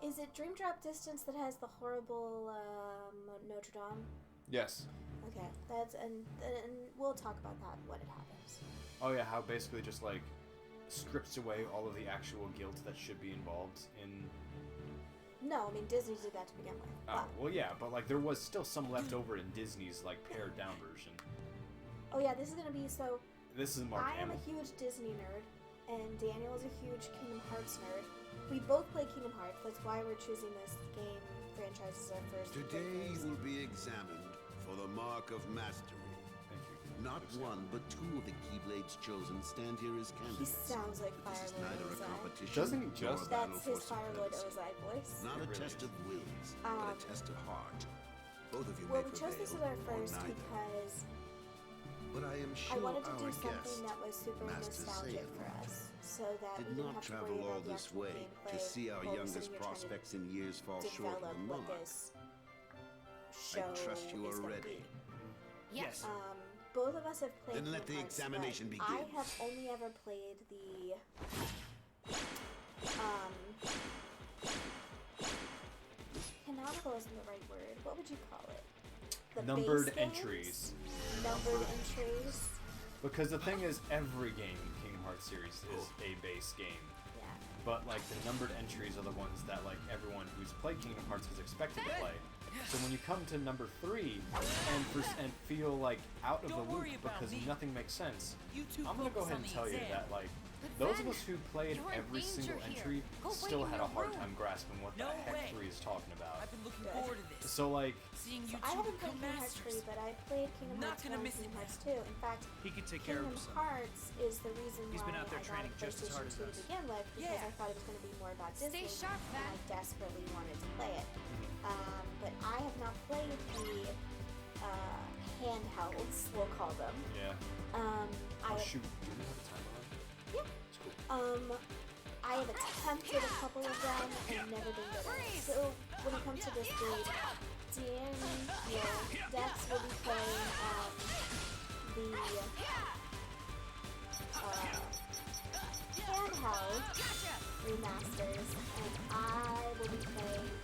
[SPEAKER 2] it.
[SPEAKER 1] Is it Dream Drop Distance that has the horrible Notre Dame?
[SPEAKER 2] Yes.
[SPEAKER 1] Okay, that's and we'll talk about that when it happens.
[SPEAKER 2] Oh yeah, how basically just like strips away all of the actual guilt that should be involved in.
[SPEAKER 1] No, I mean Disney did that to begin with.
[SPEAKER 2] Oh well, yeah, but like there was still some left over in Disney's like pared down version.
[SPEAKER 1] Oh yeah, this is gonna be so.
[SPEAKER 2] This is Mark
[SPEAKER 1] I am
[SPEAKER 2] Hamill.
[SPEAKER 1] a huge Disney nerd, and Daniel is a huge Kingdom Hearts nerd. We both play Kingdom Hearts. That's why we're choosing this game franchise as our first.
[SPEAKER 7] Today you will be examined for the mark of mastery.
[SPEAKER 2] Thank you.
[SPEAKER 7] Not one, but 2 of the Keyblades chosen stand here as
[SPEAKER 1] He
[SPEAKER 7] candidates.
[SPEAKER 1] sounds like
[SPEAKER 7] But this is
[SPEAKER 1] Firelord
[SPEAKER 7] neither a
[SPEAKER 1] Ozai.
[SPEAKER 7] competition
[SPEAKER 2] Doesn't he
[SPEAKER 7] nor
[SPEAKER 2] just-
[SPEAKER 7] a battle
[SPEAKER 1] That's
[SPEAKER 7] for
[SPEAKER 1] his Firelord
[SPEAKER 7] supremacy.
[SPEAKER 1] Ozai voice.
[SPEAKER 7] Not a
[SPEAKER 2] It really
[SPEAKER 7] test
[SPEAKER 2] is.
[SPEAKER 7] of wills, but a test of heart. Both of you
[SPEAKER 1] Well,
[SPEAKER 7] may
[SPEAKER 1] we chose this as
[SPEAKER 7] prevail,
[SPEAKER 1] our
[SPEAKER 7] or
[SPEAKER 1] first
[SPEAKER 7] neither.
[SPEAKER 1] because
[SPEAKER 7] But I am
[SPEAKER 1] I
[SPEAKER 7] sure
[SPEAKER 1] wanted to
[SPEAKER 7] our
[SPEAKER 1] do
[SPEAKER 7] guest
[SPEAKER 1] something that was super
[SPEAKER 7] Master
[SPEAKER 1] nostalgic
[SPEAKER 7] Saiyan
[SPEAKER 1] for us, so that
[SPEAKER 7] did
[SPEAKER 1] we didn't
[SPEAKER 7] not
[SPEAKER 1] have to
[SPEAKER 7] travel
[SPEAKER 1] worry
[SPEAKER 7] all
[SPEAKER 1] about the
[SPEAKER 7] this
[SPEAKER 1] actual
[SPEAKER 7] way
[SPEAKER 1] gameplay
[SPEAKER 7] to see our
[SPEAKER 1] while we're
[SPEAKER 7] youngest
[SPEAKER 1] sitting here trying to
[SPEAKER 7] prospects in years fall short of
[SPEAKER 1] develop
[SPEAKER 7] the
[SPEAKER 1] what
[SPEAKER 7] mark.
[SPEAKER 1] this show
[SPEAKER 7] trust you
[SPEAKER 1] is
[SPEAKER 7] are
[SPEAKER 1] gonna
[SPEAKER 7] ready.
[SPEAKER 1] be.
[SPEAKER 5] Yes.
[SPEAKER 1] Both of us have played
[SPEAKER 7] Then let
[SPEAKER 1] Kingdom
[SPEAKER 7] the
[SPEAKER 1] Hearts,
[SPEAKER 7] examination
[SPEAKER 1] but
[SPEAKER 7] begin.
[SPEAKER 1] I have only ever played the canonical isn't the right word. What would you call it? The
[SPEAKER 2] Numbered
[SPEAKER 1] base games?
[SPEAKER 2] entries.
[SPEAKER 1] Numbered entries.
[SPEAKER 2] Because the thing is, every game in Kingdom Hearts series is a base game.
[SPEAKER 1] Yeah.
[SPEAKER 2] But like the numbered entries are the ones that like everyone who's played Kingdom Hearts is expected to play. So when you come to number 3 and feel like out of the
[SPEAKER 5] Don't
[SPEAKER 2] loop
[SPEAKER 5] worry about
[SPEAKER 2] because
[SPEAKER 5] me.
[SPEAKER 2] nothing makes sense,
[SPEAKER 5] You two
[SPEAKER 2] I'm gonna go
[SPEAKER 5] focus
[SPEAKER 2] ahead
[SPEAKER 5] on
[SPEAKER 2] and
[SPEAKER 5] the
[SPEAKER 2] tell you
[SPEAKER 5] exam.
[SPEAKER 2] that like
[SPEAKER 6] But
[SPEAKER 2] those
[SPEAKER 6] then,
[SPEAKER 2] of us who played
[SPEAKER 6] you're in
[SPEAKER 2] every single
[SPEAKER 6] danger
[SPEAKER 2] entry
[SPEAKER 6] here. Go wait
[SPEAKER 2] still
[SPEAKER 6] in
[SPEAKER 2] had a
[SPEAKER 6] your
[SPEAKER 2] hard
[SPEAKER 6] room.
[SPEAKER 2] time grasping what
[SPEAKER 5] No
[SPEAKER 2] the heck
[SPEAKER 5] way.
[SPEAKER 2] 3 is talking about.
[SPEAKER 5] I've been looking
[SPEAKER 1] Good.
[SPEAKER 5] forward to this.
[SPEAKER 2] So like
[SPEAKER 5] Seeing you
[SPEAKER 1] I
[SPEAKER 5] two
[SPEAKER 1] haven't played
[SPEAKER 5] become
[SPEAKER 1] Kingdom Hearts 3,
[SPEAKER 5] masters.
[SPEAKER 1] but I played Kingdom
[SPEAKER 5] Not
[SPEAKER 1] Hearts 1
[SPEAKER 5] gonna
[SPEAKER 1] and
[SPEAKER 5] miss
[SPEAKER 1] Kingdom
[SPEAKER 5] it
[SPEAKER 1] Hearts
[SPEAKER 5] now.
[SPEAKER 1] 2. In fact,
[SPEAKER 8] He could take care of
[SPEAKER 1] Kingdom
[SPEAKER 8] himself.
[SPEAKER 1] Hearts is the reason
[SPEAKER 8] He's
[SPEAKER 1] why
[SPEAKER 8] been out there
[SPEAKER 1] I got
[SPEAKER 8] training
[SPEAKER 1] the
[SPEAKER 8] just as hard
[SPEAKER 1] PlayStation 2
[SPEAKER 8] as
[SPEAKER 1] to
[SPEAKER 8] us.
[SPEAKER 1] begin with because
[SPEAKER 5] Yeah.
[SPEAKER 1] I thought it was going to be more about Disney.
[SPEAKER 6] Stay sharp,
[SPEAKER 1] and I
[SPEAKER 6] Val.
[SPEAKER 1] desperately wanted to play it. But I have not played the handhelds, we'll call them.
[SPEAKER 2] yeah.
[SPEAKER 1] I
[SPEAKER 2] Oh
[SPEAKER 1] have,
[SPEAKER 2] shoot, do we have a timer on?
[SPEAKER 1] Yeah.
[SPEAKER 2] It's cool.
[SPEAKER 1] I have attempted a couple of them and never been good at it. So when it comes to this game, Dex will be playing the handheld remasters, and I will be playing the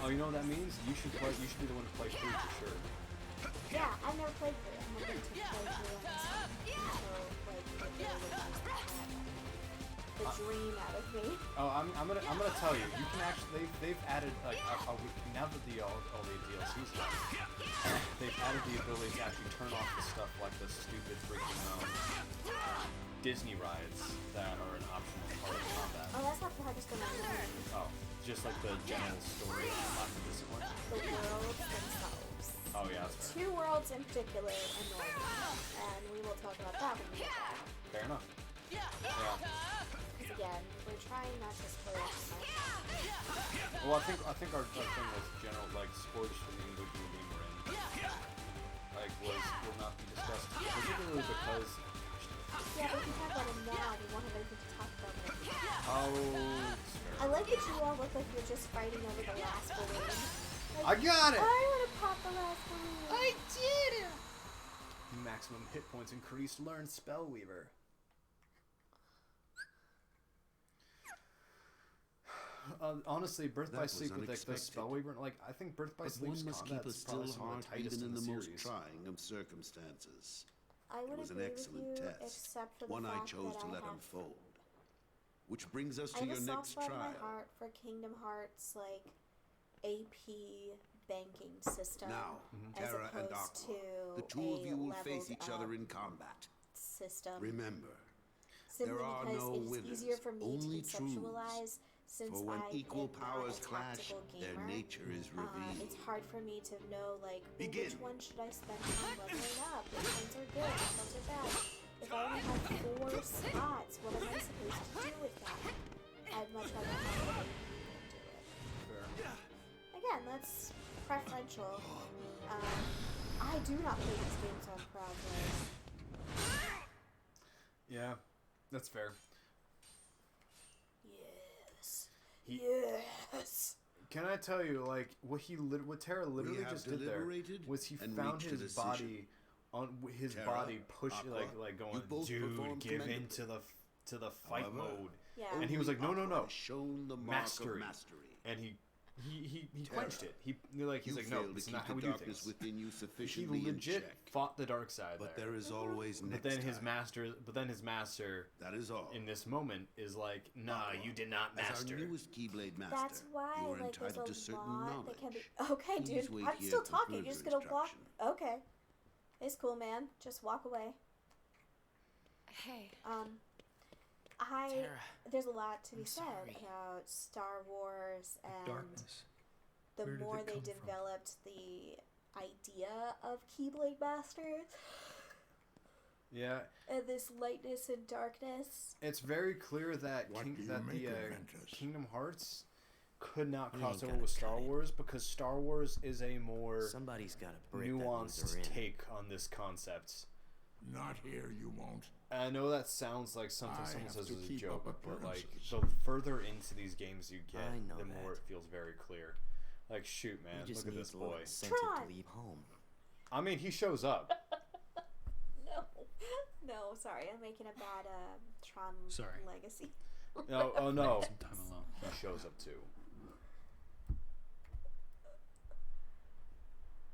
[SPEAKER 2] Oh, you know what that means? You should play. You should be the one to play 3 for sure.
[SPEAKER 1] Yeah, I've never played through it. I'm hoping to play through it the dream out of me.
[SPEAKER 2] Oh, I'm gonna tell you. You can actually they've added like now that all the DLCs are, they've added the ability to actually turn off the stuff like the stupid freaking Disney rides that are an optional part of combat.
[SPEAKER 1] Oh, that's not the hardest one I've learned.
[SPEAKER 2] Oh, just like the general story and not the discipline.
[SPEAKER 1] The worlds themselves.
[SPEAKER 2] Oh yeah, that's fair.
[SPEAKER 1] 2 worlds in particular annoy me, and we will talk about that when we get back.
[SPEAKER 2] Fair enough. Yeah.
[SPEAKER 1] Because again, we're trying not to spoil too much.
[SPEAKER 2] Well, I think our thing was general like spoilers for the English movie we're in. Like will not be discussed, particularly because.
[SPEAKER 1] Yeah, but if you talk about it now, we won't have anything to talk about when it comes back.
[SPEAKER 2] Oh, it's fair.
[SPEAKER 1] I like that you all look like you're just fighting over the last balloon.
[SPEAKER 2] I got it!
[SPEAKER 1] I want to pop the last balloon.
[SPEAKER 5] I did it!
[SPEAKER 2] Maximum hit points increased. Learn Spellweaver. Honestly, Birth by
[SPEAKER 7] That
[SPEAKER 2] Sleep
[SPEAKER 7] was
[SPEAKER 2] with the
[SPEAKER 7] unexpected.
[SPEAKER 2] Spellweaver, like I think Birth by
[SPEAKER 7] But one
[SPEAKER 2] Sleep's
[SPEAKER 7] must keep a
[SPEAKER 2] combat's
[SPEAKER 7] still
[SPEAKER 2] probably some of
[SPEAKER 7] heart
[SPEAKER 2] the tightest
[SPEAKER 7] even
[SPEAKER 2] in
[SPEAKER 7] in
[SPEAKER 2] the
[SPEAKER 7] the most
[SPEAKER 2] series.
[SPEAKER 7] trying of circumstances.
[SPEAKER 1] I would
[SPEAKER 7] It was an
[SPEAKER 1] agree
[SPEAKER 7] excellent
[SPEAKER 1] with you,
[SPEAKER 7] test,
[SPEAKER 1] except for the
[SPEAKER 7] one I
[SPEAKER 1] fact
[SPEAKER 7] chose
[SPEAKER 1] that
[SPEAKER 7] to
[SPEAKER 1] I
[SPEAKER 7] let
[SPEAKER 1] have,
[SPEAKER 7] unfold. Which brings us
[SPEAKER 1] I
[SPEAKER 7] to
[SPEAKER 1] have
[SPEAKER 7] your
[SPEAKER 1] a soft
[SPEAKER 7] next
[SPEAKER 1] spot in
[SPEAKER 7] trial.
[SPEAKER 1] my heart for Kingdom Hearts, like AP banking system,
[SPEAKER 7] Now,
[SPEAKER 1] as
[SPEAKER 7] Terra and
[SPEAKER 1] opposed
[SPEAKER 7] Aqua,
[SPEAKER 1] to
[SPEAKER 7] the two of you will
[SPEAKER 1] a
[SPEAKER 7] face each other
[SPEAKER 1] leveled
[SPEAKER 7] in
[SPEAKER 1] up
[SPEAKER 7] combat.
[SPEAKER 1] system.
[SPEAKER 7] Remember,
[SPEAKER 1] Simply
[SPEAKER 7] there are
[SPEAKER 1] because
[SPEAKER 7] no
[SPEAKER 1] it's
[SPEAKER 7] winners,
[SPEAKER 1] easier for me
[SPEAKER 7] only
[SPEAKER 1] to conceptualize. Since
[SPEAKER 7] for when
[SPEAKER 1] I
[SPEAKER 7] equal
[SPEAKER 1] am
[SPEAKER 7] powers
[SPEAKER 1] not a
[SPEAKER 7] clash,
[SPEAKER 1] tactical
[SPEAKER 7] their
[SPEAKER 1] gamer,
[SPEAKER 7] nature is revealed.
[SPEAKER 1] it's hard for me to know, like, well,
[SPEAKER 7] Begin.
[SPEAKER 1] which one should I spend on leveling up? Which ones are good? Which ones are bad? If I only have 4 slots, what am I supposed to do with that? I'd much rather have it than do it.
[SPEAKER 2] Fair.
[SPEAKER 1] Again, that's preferential. I do not play these games on proud way.
[SPEAKER 2] Yeah, that's fair.
[SPEAKER 1] Yes.
[SPEAKER 2] He-
[SPEAKER 1] Yes.
[SPEAKER 2] Can I tell you, like, what Terra literally
[SPEAKER 7] have
[SPEAKER 2] just did there
[SPEAKER 7] deliberated
[SPEAKER 2] was he
[SPEAKER 7] and
[SPEAKER 2] found
[SPEAKER 7] reached a
[SPEAKER 2] his
[SPEAKER 7] decision.
[SPEAKER 2] body on his
[SPEAKER 7] Terra,
[SPEAKER 2] body push
[SPEAKER 7] Aqua,
[SPEAKER 2] like going,
[SPEAKER 7] you both
[SPEAKER 2] dude,
[SPEAKER 7] performed
[SPEAKER 2] give in
[SPEAKER 7] commendably.
[SPEAKER 2] to the fight
[SPEAKER 7] However,
[SPEAKER 2] mode.
[SPEAKER 1] Yeah.
[SPEAKER 2] And he was like, no,
[SPEAKER 7] Aqua
[SPEAKER 2] no, no,
[SPEAKER 7] has shown the mark
[SPEAKER 2] mastery.
[SPEAKER 7] of mastery.
[SPEAKER 2] And he
[SPEAKER 7] Terra,
[SPEAKER 2] quenched it. He's like, no,
[SPEAKER 7] failed
[SPEAKER 2] this
[SPEAKER 7] to
[SPEAKER 2] is not
[SPEAKER 7] keep
[SPEAKER 2] how we
[SPEAKER 7] the
[SPEAKER 2] do
[SPEAKER 7] darkness
[SPEAKER 2] things.
[SPEAKER 7] within you
[SPEAKER 2] He
[SPEAKER 7] sufficiently in
[SPEAKER 2] legit
[SPEAKER 7] check.
[SPEAKER 2] fought the dark side
[SPEAKER 7] But
[SPEAKER 2] there.
[SPEAKER 7] there is always next
[SPEAKER 2] But then his
[SPEAKER 7] time.
[SPEAKER 2] master
[SPEAKER 7] That is all.
[SPEAKER 2] in this moment is like, nah,
[SPEAKER 7] Aqua,
[SPEAKER 2] you did not
[SPEAKER 7] As
[SPEAKER 2] master.
[SPEAKER 7] our newest Keyblade master,
[SPEAKER 1] That's why,
[SPEAKER 7] you are
[SPEAKER 1] like, there's
[SPEAKER 7] entitled
[SPEAKER 1] a
[SPEAKER 7] to certain
[SPEAKER 1] lot
[SPEAKER 7] knowledge.
[SPEAKER 1] that can be. Okay,
[SPEAKER 7] Please
[SPEAKER 1] dude,
[SPEAKER 7] wait
[SPEAKER 1] I'm
[SPEAKER 7] here
[SPEAKER 1] still
[SPEAKER 7] for
[SPEAKER 1] talking. You're
[SPEAKER 7] further
[SPEAKER 1] just gonna walk.
[SPEAKER 7] instruction.
[SPEAKER 1] Okay, it's cool, man. Just walk away.
[SPEAKER 6] Hey,
[SPEAKER 5] Terra,
[SPEAKER 1] There's a lot to be
[SPEAKER 5] I'm
[SPEAKER 1] said
[SPEAKER 5] sorry.
[SPEAKER 1] about Star Wars and
[SPEAKER 3] Darkness.
[SPEAKER 1] the
[SPEAKER 3] Where did
[SPEAKER 1] more
[SPEAKER 3] it
[SPEAKER 1] they
[SPEAKER 3] come from?
[SPEAKER 1] developed the idea of Keyblade Masters
[SPEAKER 2] Yeah,
[SPEAKER 1] and this lightness and darkness.
[SPEAKER 2] it's very clear that
[SPEAKER 4] What do you
[SPEAKER 2] that
[SPEAKER 4] make
[SPEAKER 2] the
[SPEAKER 4] of Ventus?
[SPEAKER 2] Kingdom Hearts could not
[SPEAKER 5] We
[SPEAKER 2] cross
[SPEAKER 5] ain't
[SPEAKER 2] over
[SPEAKER 5] gonna
[SPEAKER 2] with Star
[SPEAKER 5] cut it.
[SPEAKER 2] Wars because Star Wars is a more
[SPEAKER 5] somebody's got to break that
[SPEAKER 2] nuanced
[SPEAKER 5] loser in.
[SPEAKER 2] take on this concept.
[SPEAKER 4] Not here, you won't.
[SPEAKER 2] I know that sounds like something
[SPEAKER 4] I
[SPEAKER 2] someone
[SPEAKER 4] have
[SPEAKER 2] says
[SPEAKER 4] to
[SPEAKER 2] as a
[SPEAKER 4] keep
[SPEAKER 2] joke,
[SPEAKER 4] up
[SPEAKER 2] but like
[SPEAKER 4] appearances.
[SPEAKER 2] the further into these games you get,
[SPEAKER 5] I know
[SPEAKER 2] the more
[SPEAKER 5] that.
[SPEAKER 2] it feels very clear. Like, shoot, man,
[SPEAKER 5] He just
[SPEAKER 2] look at
[SPEAKER 5] needs
[SPEAKER 2] this
[SPEAKER 5] a little
[SPEAKER 2] boy.
[SPEAKER 5] incentive
[SPEAKER 1] Tron.
[SPEAKER 5] to leave home.
[SPEAKER 2] I mean, he shows up.
[SPEAKER 1] No, sorry, I'm making a bad Tron
[SPEAKER 3] Sorry.
[SPEAKER 1] Legacy.
[SPEAKER 2] No, oh no,
[SPEAKER 3] Some time alone.
[SPEAKER 2] he shows up too.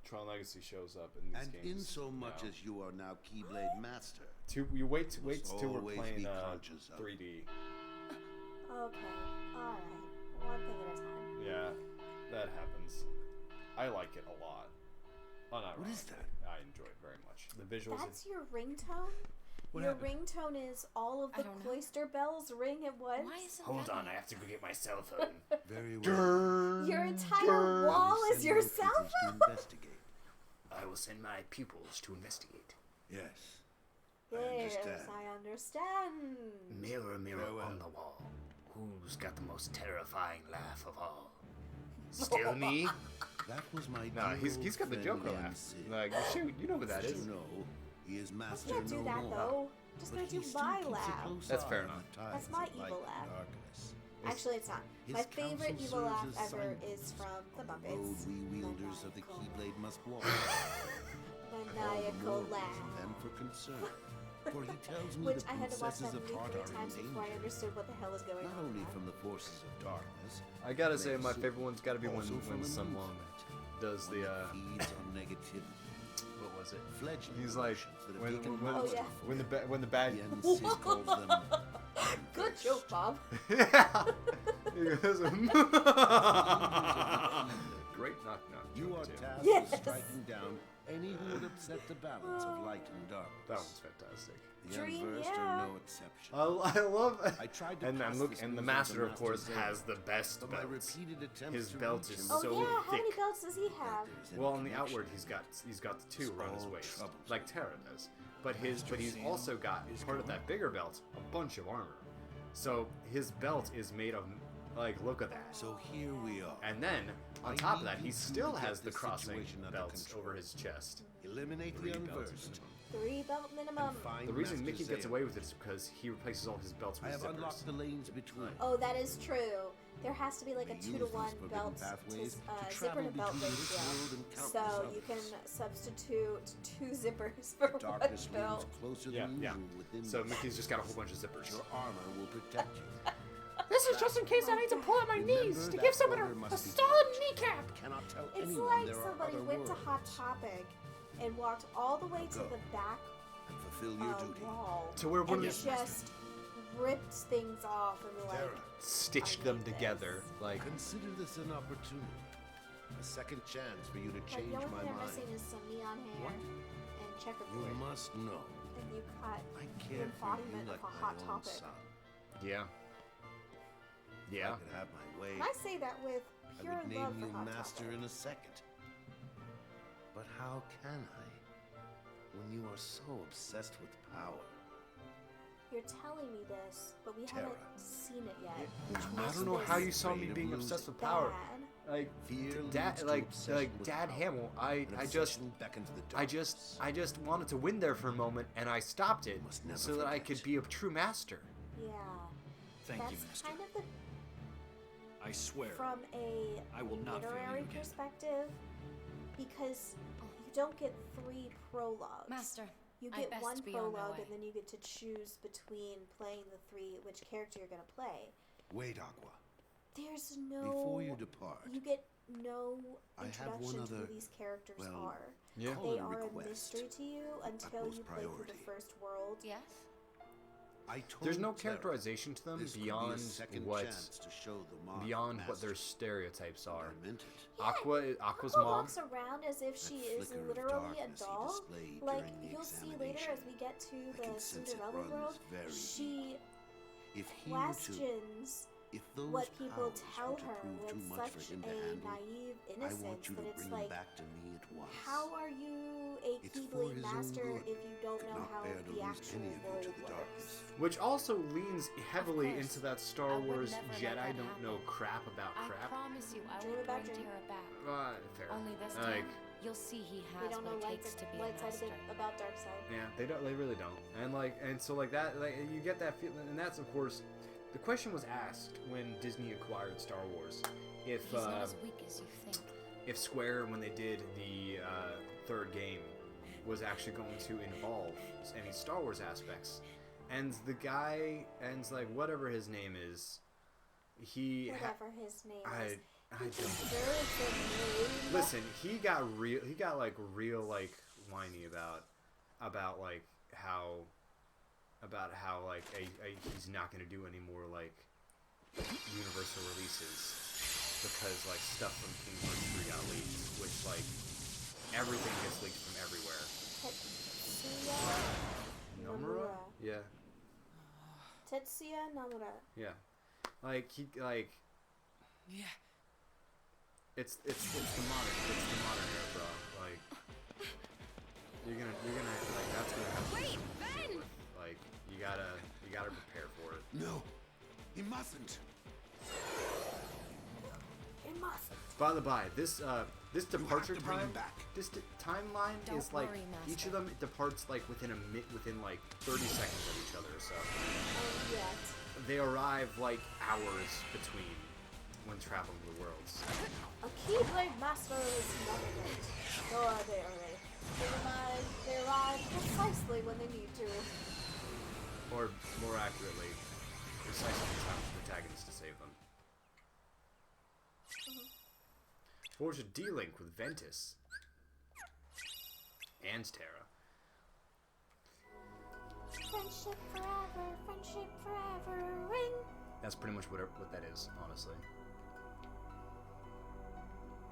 [SPEAKER 2] Tron Legacy shows up in these
[SPEAKER 7] And
[SPEAKER 2] games.
[SPEAKER 7] in so much
[SPEAKER 2] now.
[SPEAKER 7] as you are now Keyblade Master,
[SPEAKER 2] You wait
[SPEAKER 7] must
[SPEAKER 2] till we're
[SPEAKER 7] always
[SPEAKER 2] playing
[SPEAKER 7] be conscious of
[SPEAKER 2] 3D.
[SPEAKER 1] Okay, alright. One thing at a time.
[SPEAKER 2] Yeah, that happens. I like it a lot.
[SPEAKER 7] What is
[SPEAKER 2] Unironically, I enjoy it very much. The visuals.
[SPEAKER 1] That's your ringtone?
[SPEAKER 3] What
[SPEAKER 1] Your
[SPEAKER 3] happened?
[SPEAKER 1] ringtone is all of
[SPEAKER 6] I
[SPEAKER 1] the
[SPEAKER 6] don't know.
[SPEAKER 1] cloister bells ring at once?
[SPEAKER 6] why isn't
[SPEAKER 2] Hold
[SPEAKER 6] that
[SPEAKER 2] on, I have to go get my cell phone.
[SPEAKER 7] very well.
[SPEAKER 1] Your entire wall
[SPEAKER 7] We
[SPEAKER 1] is
[SPEAKER 7] send
[SPEAKER 1] your
[SPEAKER 7] no
[SPEAKER 1] cell
[SPEAKER 7] pupils to
[SPEAKER 1] phone?
[SPEAKER 7] investigate.
[SPEAKER 2] I will send my pupils to investigate.
[SPEAKER 7] Yes.
[SPEAKER 1] Yes,
[SPEAKER 7] understand.
[SPEAKER 1] I understand.
[SPEAKER 2] Mirror, mirror
[SPEAKER 7] Farewell.
[SPEAKER 2] on the wall. Who's got the most terrifying laugh of all? Still me?
[SPEAKER 7] That was my
[SPEAKER 2] Nah,
[SPEAKER 7] dear
[SPEAKER 2] he's got the
[SPEAKER 7] old
[SPEAKER 2] Joker
[SPEAKER 7] friend
[SPEAKER 2] laugh.
[SPEAKER 7] MC.
[SPEAKER 2] Like, shoot, you know who that
[SPEAKER 7] As
[SPEAKER 2] is.
[SPEAKER 7] you know, he is
[SPEAKER 1] Let's
[SPEAKER 7] master
[SPEAKER 1] not do
[SPEAKER 7] no
[SPEAKER 1] that
[SPEAKER 7] more.
[SPEAKER 1] though. Just
[SPEAKER 7] But
[SPEAKER 1] gonna do
[SPEAKER 7] he still
[SPEAKER 1] my
[SPEAKER 7] keeps a
[SPEAKER 1] laugh.
[SPEAKER 7] close
[SPEAKER 2] That's
[SPEAKER 7] eye
[SPEAKER 2] fair
[SPEAKER 7] on
[SPEAKER 2] enough.
[SPEAKER 7] the tides
[SPEAKER 1] That's my
[SPEAKER 7] of
[SPEAKER 1] evil
[SPEAKER 7] light and
[SPEAKER 1] laugh.
[SPEAKER 7] darkness.
[SPEAKER 1] Actually, it's not.
[SPEAKER 7] His
[SPEAKER 1] My favorite
[SPEAKER 7] counsel
[SPEAKER 1] evil laugh
[SPEAKER 7] serves as
[SPEAKER 1] ever is
[SPEAKER 7] signposts
[SPEAKER 1] from the
[SPEAKER 7] on the road
[SPEAKER 1] Muppets.
[SPEAKER 7] we wielders of the
[SPEAKER 1] Maniacal
[SPEAKER 7] Keyblade must walk.
[SPEAKER 1] Maniacal
[SPEAKER 7] All the more
[SPEAKER 1] laugh.
[SPEAKER 7] reason then for concern. For he tells me
[SPEAKER 1] Which
[SPEAKER 7] the
[SPEAKER 1] I had to watch
[SPEAKER 7] princesses
[SPEAKER 1] that
[SPEAKER 7] of
[SPEAKER 1] movie
[SPEAKER 7] heart
[SPEAKER 1] 3
[SPEAKER 7] are in
[SPEAKER 1] times before I
[SPEAKER 7] danger,
[SPEAKER 1] understood what the hell was going
[SPEAKER 7] not
[SPEAKER 1] on.
[SPEAKER 7] only from the forces of darkness.
[SPEAKER 2] I gotta say,
[SPEAKER 7] but
[SPEAKER 2] my
[SPEAKER 7] also-
[SPEAKER 2] favorite one's gotta be when
[SPEAKER 7] also from a new
[SPEAKER 2] someone
[SPEAKER 7] threat,
[SPEAKER 2] does
[SPEAKER 7] one
[SPEAKER 2] the,
[SPEAKER 7] that feeds on negativity.
[SPEAKER 2] what was it?
[SPEAKER 7] Fledgling
[SPEAKER 2] He's like,
[SPEAKER 7] emotions that have
[SPEAKER 2] when,
[SPEAKER 7] taken
[SPEAKER 2] when,
[SPEAKER 1] Oh,
[SPEAKER 7] months to
[SPEAKER 1] yeah.
[SPEAKER 7] form.
[SPEAKER 2] when the bad...
[SPEAKER 7] The MC calls them
[SPEAKER 1] Good joke, Bob.
[SPEAKER 2] Yeah! He goes, great knock knock
[SPEAKER 7] You
[SPEAKER 2] joke,
[SPEAKER 7] are
[SPEAKER 2] too.
[SPEAKER 7] tasked
[SPEAKER 1] Yes.
[SPEAKER 7] with striking down any who would upset the balance of light and darkness.
[SPEAKER 2] That one's fantastic.
[SPEAKER 7] The
[SPEAKER 1] Dream,
[SPEAKER 7] unversed
[SPEAKER 1] yeah.
[SPEAKER 7] are no exception.
[SPEAKER 2] I love
[SPEAKER 7] I tried to
[SPEAKER 2] and
[SPEAKER 7] pass
[SPEAKER 2] then look,
[SPEAKER 7] this
[SPEAKER 2] and the
[SPEAKER 7] news on to
[SPEAKER 2] master, of
[SPEAKER 7] Master
[SPEAKER 2] course,
[SPEAKER 7] Zane,
[SPEAKER 2] has the best
[SPEAKER 7] but my
[SPEAKER 2] belts.
[SPEAKER 7] repeated attempts
[SPEAKER 2] His
[SPEAKER 7] to
[SPEAKER 2] belt
[SPEAKER 7] reach
[SPEAKER 2] is
[SPEAKER 7] him
[SPEAKER 1] Oh
[SPEAKER 2] so
[SPEAKER 1] yeah, how many
[SPEAKER 2] thick.
[SPEAKER 1] belts does he have?
[SPEAKER 7] there's any
[SPEAKER 2] Well, on the
[SPEAKER 7] connection.
[SPEAKER 2] outward, he's got the two around his
[SPEAKER 7] all
[SPEAKER 2] waist,
[SPEAKER 7] troubles.
[SPEAKER 2] like Terra does. But he's also got part of that bigger belt, a bunch of armor. So his belt is made of, like, look at that.
[SPEAKER 7] So here we are.
[SPEAKER 2] And then on
[SPEAKER 7] I
[SPEAKER 2] top of
[SPEAKER 7] need
[SPEAKER 2] that, he
[SPEAKER 7] you two
[SPEAKER 2] still
[SPEAKER 7] to
[SPEAKER 2] has
[SPEAKER 7] get
[SPEAKER 2] the
[SPEAKER 7] this
[SPEAKER 2] crossing
[SPEAKER 7] situation under
[SPEAKER 2] belts
[SPEAKER 7] control.
[SPEAKER 2] over his chest.
[SPEAKER 7] Eliminate the
[SPEAKER 2] 3 belts
[SPEAKER 7] unversed.
[SPEAKER 2] minimum.
[SPEAKER 1] 3 belt minimum.
[SPEAKER 7] And find
[SPEAKER 2] The reason
[SPEAKER 7] Master
[SPEAKER 2] Mickey gets
[SPEAKER 7] Zane.
[SPEAKER 2] away with it is because he replaces all his belts
[SPEAKER 7] I
[SPEAKER 2] with
[SPEAKER 7] have
[SPEAKER 2] zippers.
[SPEAKER 7] unlocked the lanes between.
[SPEAKER 1] Oh, that is true. there has to be like a 2-to-1 belt to zipper to belt ratio. So you can substitute 2 zippers for 1
[SPEAKER 7] Darkness
[SPEAKER 1] belt.
[SPEAKER 7] moves closer
[SPEAKER 2] Yeah,
[SPEAKER 7] than
[SPEAKER 2] yeah.
[SPEAKER 7] usual within
[SPEAKER 2] So
[SPEAKER 7] you.
[SPEAKER 2] Mickey's just got a whole bunch of zippers.
[SPEAKER 7] Your armor will protect you.
[SPEAKER 8] This is just in case I need to pull out my knees to give someone a solid kneecap.
[SPEAKER 7] Cannot tell
[SPEAKER 1] It's
[SPEAKER 7] anyone
[SPEAKER 1] like
[SPEAKER 7] there are
[SPEAKER 1] somebody
[SPEAKER 7] other
[SPEAKER 1] went to
[SPEAKER 7] worlds.
[SPEAKER 1] Hot Topic and walked all the way to
[SPEAKER 7] Go.
[SPEAKER 1] the back
[SPEAKER 7] And fulfill your duty.
[SPEAKER 1] wall
[SPEAKER 2] To where one
[SPEAKER 1] and
[SPEAKER 2] of
[SPEAKER 1] just ripped things off and like,
[SPEAKER 7] Terra,
[SPEAKER 2] stitched
[SPEAKER 1] I
[SPEAKER 2] them
[SPEAKER 1] need this.
[SPEAKER 2] together. Like,
[SPEAKER 7] consider this an opportunity. A second chance for you to
[SPEAKER 1] like
[SPEAKER 7] change
[SPEAKER 1] the only
[SPEAKER 7] my
[SPEAKER 1] thing I'm
[SPEAKER 7] mind.
[SPEAKER 1] missing is some neon hair and
[SPEAKER 7] You
[SPEAKER 1] checkerboard.
[SPEAKER 7] must know.
[SPEAKER 1] And you cut
[SPEAKER 7] I
[SPEAKER 1] the
[SPEAKER 7] care for you
[SPEAKER 1] embodiment
[SPEAKER 7] like
[SPEAKER 1] of a
[SPEAKER 7] my
[SPEAKER 1] Hot
[SPEAKER 7] own
[SPEAKER 1] Topic.
[SPEAKER 7] son.
[SPEAKER 2] yeah.
[SPEAKER 7] If I
[SPEAKER 2] Yeah.
[SPEAKER 7] could have my way,
[SPEAKER 1] And I say that with
[SPEAKER 7] I
[SPEAKER 1] pure
[SPEAKER 7] would
[SPEAKER 1] love
[SPEAKER 7] name
[SPEAKER 1] for
[SPEAKER 7] you
[SPEAKER 1] Hot
[SPEAKER 7] master
[SPEAKER 1] Topic.
[SPEAKER 7] in a second. But how can I? When you are so obsessed with power.
[SPEAKER 1] You're telling me this, but we
[SPEAKER 7] Terra.
[SPEAKER 1] haven't seen it yet.
[SPEAKER 7] Which
[SPEAKER 2] I
[SPEAKER 7] makes
[SPEAKER 2] don't know
[SPEAKER 7] this
[SPEAKER 2] how you saw me
[SPEAKER 7] afraid of
[SPEAKER 2] being
[SPEAKER 7] losing.
[SPEAKER 2] obsessed with power.
[SPEAKER 1] Bad.
[SPEAKER 2] Like,
[SPEAKER 7] Fear
[SPEAKER 2] Dad,
[SPEAKER 7] leads to
[SPEAKER 2] like
[SPEAKER 7] obsession with
[SPEAKER 2] Dad
[SPEAKER 7] power.
[SPEAKER 2] Hamill.
[SPEAKER 7] An
[SPEAKER 2] I just
[SPEAKER 7] obsession beckons the darkness.
[SPEAKER 2] I just wanted to win there for a moment, and I stopped it
[SPEAKER 7] must never
[SPEAKER 2] so that I
[SPEAKER 7] forget.
[SPEAKER 2] could be a true master.
[SPEAKER 1] Yeah.
[SPEAKER 8] Thank you,
[SPEAKER 1] That's
[SPEAKER 8] Master.
[SPEAKER 1] kind of the
[SPEAKER 8] I swear.
[SPEAKER 1] from a
[SPEAKER 8] I will not fail you
[SPEAKER 1] literary
[SPEAKER 8] again.
[SPEAKER 1] perspective, because you don't get 3 prologues.
[SPEAKER 6] Master,
[SPEAKER 1] You
[SPEAKER 6] I
[SPEAKER 1] get
[SPEAKER 6] best
[SPEAKER 1] 1
[SPEAKER 6] be on my
[SPEAKER 1] prologue,
[SPEAKER 6] way.
[SPEAKER 1] and then you get to choose between playing the 3, which character you're gonna play.
[SPEAKER 7] Wait, Aqua.
[SPEAKER 1] There's no.
[SPEAKER 7] Before you depart,
[SPEAKER 1] You get no
[SPEAKER 7] I have
[SPEAKER 1] introduction
[SPEAKER 7] one
[SPEAKER 1] to who
[SPEAKER 7] other,
[SPEAKER 1] these characters
[SPEAKER 7] well,
[SPEAKER 1] are.
[SPEAKER 2] Yeah.
[SPEAKER 7] call
[SPEAKER 1] They
[SPEAKER 7] it a
[SPEAKER 1] are a
[SPEAKER 7] request.
[SPEAKER 1] mystery to you until
[SPEAKER 7] utmost
[SPEAKER 1] you play through
[SPEAKER 7] priority.
[SPEAKER 1] the first world.
[SPEAKER 6] Yes?
[SPEAKER 7] I told
[SPEAKER 2] There's no
[SPEAKER 7] Terra
[SPEAKER 2] characterization to them
[SPEAKER 7] this could be a
[SPEAKER 2] beyond
[SPEAKER 7] second
[SPEAKER 2] what
[SPEAKER 7] chance to show the mark of
[SPEAKER 2] beyond what their
[SPEAKER 7] mastery.
[SPEAKER 2] stereotypes
[SPEAKER 7] And
[SPEAKER 2] are.
[SPEAKER 7] I meant it.
[SPEAKER 2] Aqua's
[SPEAKER 1] Aqua
[SPEAKER 2] mom.
[SPEAKER 1] walks around as if she
[SPEAKER 7] That
[SPEAKER 1] is
[SPEAKER 7] flicker of
[SPEAKER 1] literally a
[SPEAKER 7] darkness he
[SPEAKER 1] doll.
[SPEAKER 7] displayed
[SPEAKER 1] Like
[SPEAKER 7] during the
[SPEAKER 1] you'll see later as we get to
[SPEAKER 7] I
[SPEAKER 1] the
[SPEAKER 7] can sense it
[SPEAKER 1] Cinderella
[SPEAKER 7] runs
[SPEAKER 1] world,
[SPEAKER 7] very
[SPEAKER 1] she
[SPEAKER 7] If he were to,
[SPEAKER 1] questions
[SPEAKER 7] if those
[SPEAKER 1] what people
[SPEAKER 7] powers
[SPEAKER 1] tell
[SPEAKER 7] were to
[SPEAKER 1] her
[SPEAKER 7] prove
[SPEAKER 1] with
[SPEAKER 7] too much
[SPEAKER 1] such
[SPEAKER 7] for him to
[SPEAKER 1] a
[SPEAKER 7] handle,
[SPEAKER 1] naive
[SPEAKER 7] I
[SPEAKER 1] innocence
[SPEAKER 7] want you to
[SPEAKER 1] that it's
[SPEAKER 7] bring
[SPEAKER 1] like,
[SPEAKER 7] him back to me at once.
[SPEAKER 1] how are you a
[SPEAKER 7] It's for
[SPEAKER 1] Keyblade
[SPEAKER 7] his own
[SPEAKER 1] master
[SPEAKER 7] good.
[SPEAKER 1] if you don't
[SPEAKER 7] Could
[SPEAKER 1] know
[SPEAKER 7] not
[SPEAKER 1] how
[SPEAKER 7] bear to
[SPEAKER 1] the
[SPEAKER 7] lose
[SPEAKER 1] actual
[SPEAKER 7] any of you
[SPEAKER 1] world
[SPEAKER 7] to the
[SPEAKER 1] works?
[SPEAKER 7] darkness.
[SPEAKER 2] Which also leans heavily
[SPEAKER 6] course.
[SPEAKER 2] into that Star
[SPEAKER 6] I would
[SPEAKER 2] Wars
[SPEAKER 6] never let
[SPEAKER 2] Jedi
[SPEAKER 6] that
[SPEAKER 2] don't know
[SPEAKER 6] happen.
[SPEAKER 2] crap about
[SPEAKER 6] I
[SPEAKER 2] crap.
[SPEAKER 6] promise you I
[SPEAKER 1] Dream
[SPEAKER 6] will
[SPEAKER 1] about
[SPEAKER 6] bring
[SPEAKER 1] dream.
[SPEAKER 6] Terra back.
[SPEAKER 2] Fair.
[SPEAKER 6] Only this
[SPEAKER 2] Like,
[SPEAKER 6] time, you'll see he
[SPEAKER 1] They
[SPEAKER 6] has
[SPEAKER 1] don't know
[SPEAKER 6] what it
[SPEAKER 1] light,
[SPEAKER 6] takes to be a
[SPEAKER 1] light side
[SPEAKER 6] master.
[SPEAKER 1] about dark side.
[SPEAKER 2] yeah, they really don't. And so like that, like you get that feeling, and that's of course, the question was asked when Disney acquired Star Wars, if
[SPEAKER 6] He's not as weak as you think.
[SPEAKER 2] if Square, when they did the third game, was actually going to involve any Star Wars aspects. And the guy, and like whatever his name is, he
[SPEAKER 1] Whatever his name
[SPEAKER 2] I
[SPEAKER 1] is.
[SPEAKER 2] I don't
[SPEAKER 1] Deserves a name.
[SPEAKER 2] listen. He got real like whiny about like how like he's not gonna do any more like universal releases because like stuff from Kingdom Hearts 3 got leaked, which like everything gets leaked from everywhere.
[SPEAKER 1] Tetsuya
[SPEAKER 2] Nomura? Yeah.
[SPEAKER 1] Tetsuya Nomura.
[SPEAKER 2] Yeah. Like he like
[SPEAKER 5] Yeah.
[SPEAKER 2] it's the modern era, bro. Like you're gonna like that's gonna happen.
[SPEAKER 6] Wait, Ben!
[SPEAKER 2] Like you gotta prepare for it.
[SPEAKER 7] No, he mustn't.
[SPEAKER 1] It must.
[SPEAKER 2] By the by, this departure
[SPEAKER 7] to bring him
[SPEAKER 2] time,
[SPEAKER 7] back.
[SPEAKER 2] this timeline
[SPEAKER 6] Don't
[SPEAKER 2] is like
[SPEAKER 6] worry,
[SPEAKER 2] each
[SPEAKER 6] Master.
[SPEAKER 2] of them departs like within like 30 seconds of each other. So
[SPEAKER 1] And yet.
[SPEAKER 2] they arrive like hours between when traveling the worlds.
[SPEAKER 1] A Keyblade master is never late. Nor are they early. They arrive precisely when they need to.
[SPEAKER 2] Or more accurately, precisely the time for the protagonist to save them. Forge a D-Link with Ventus. And Terra.
[SPEAKER 1] Friendship forever, ring.
[SPEAKER 2] That's pretty much what that is, honestly.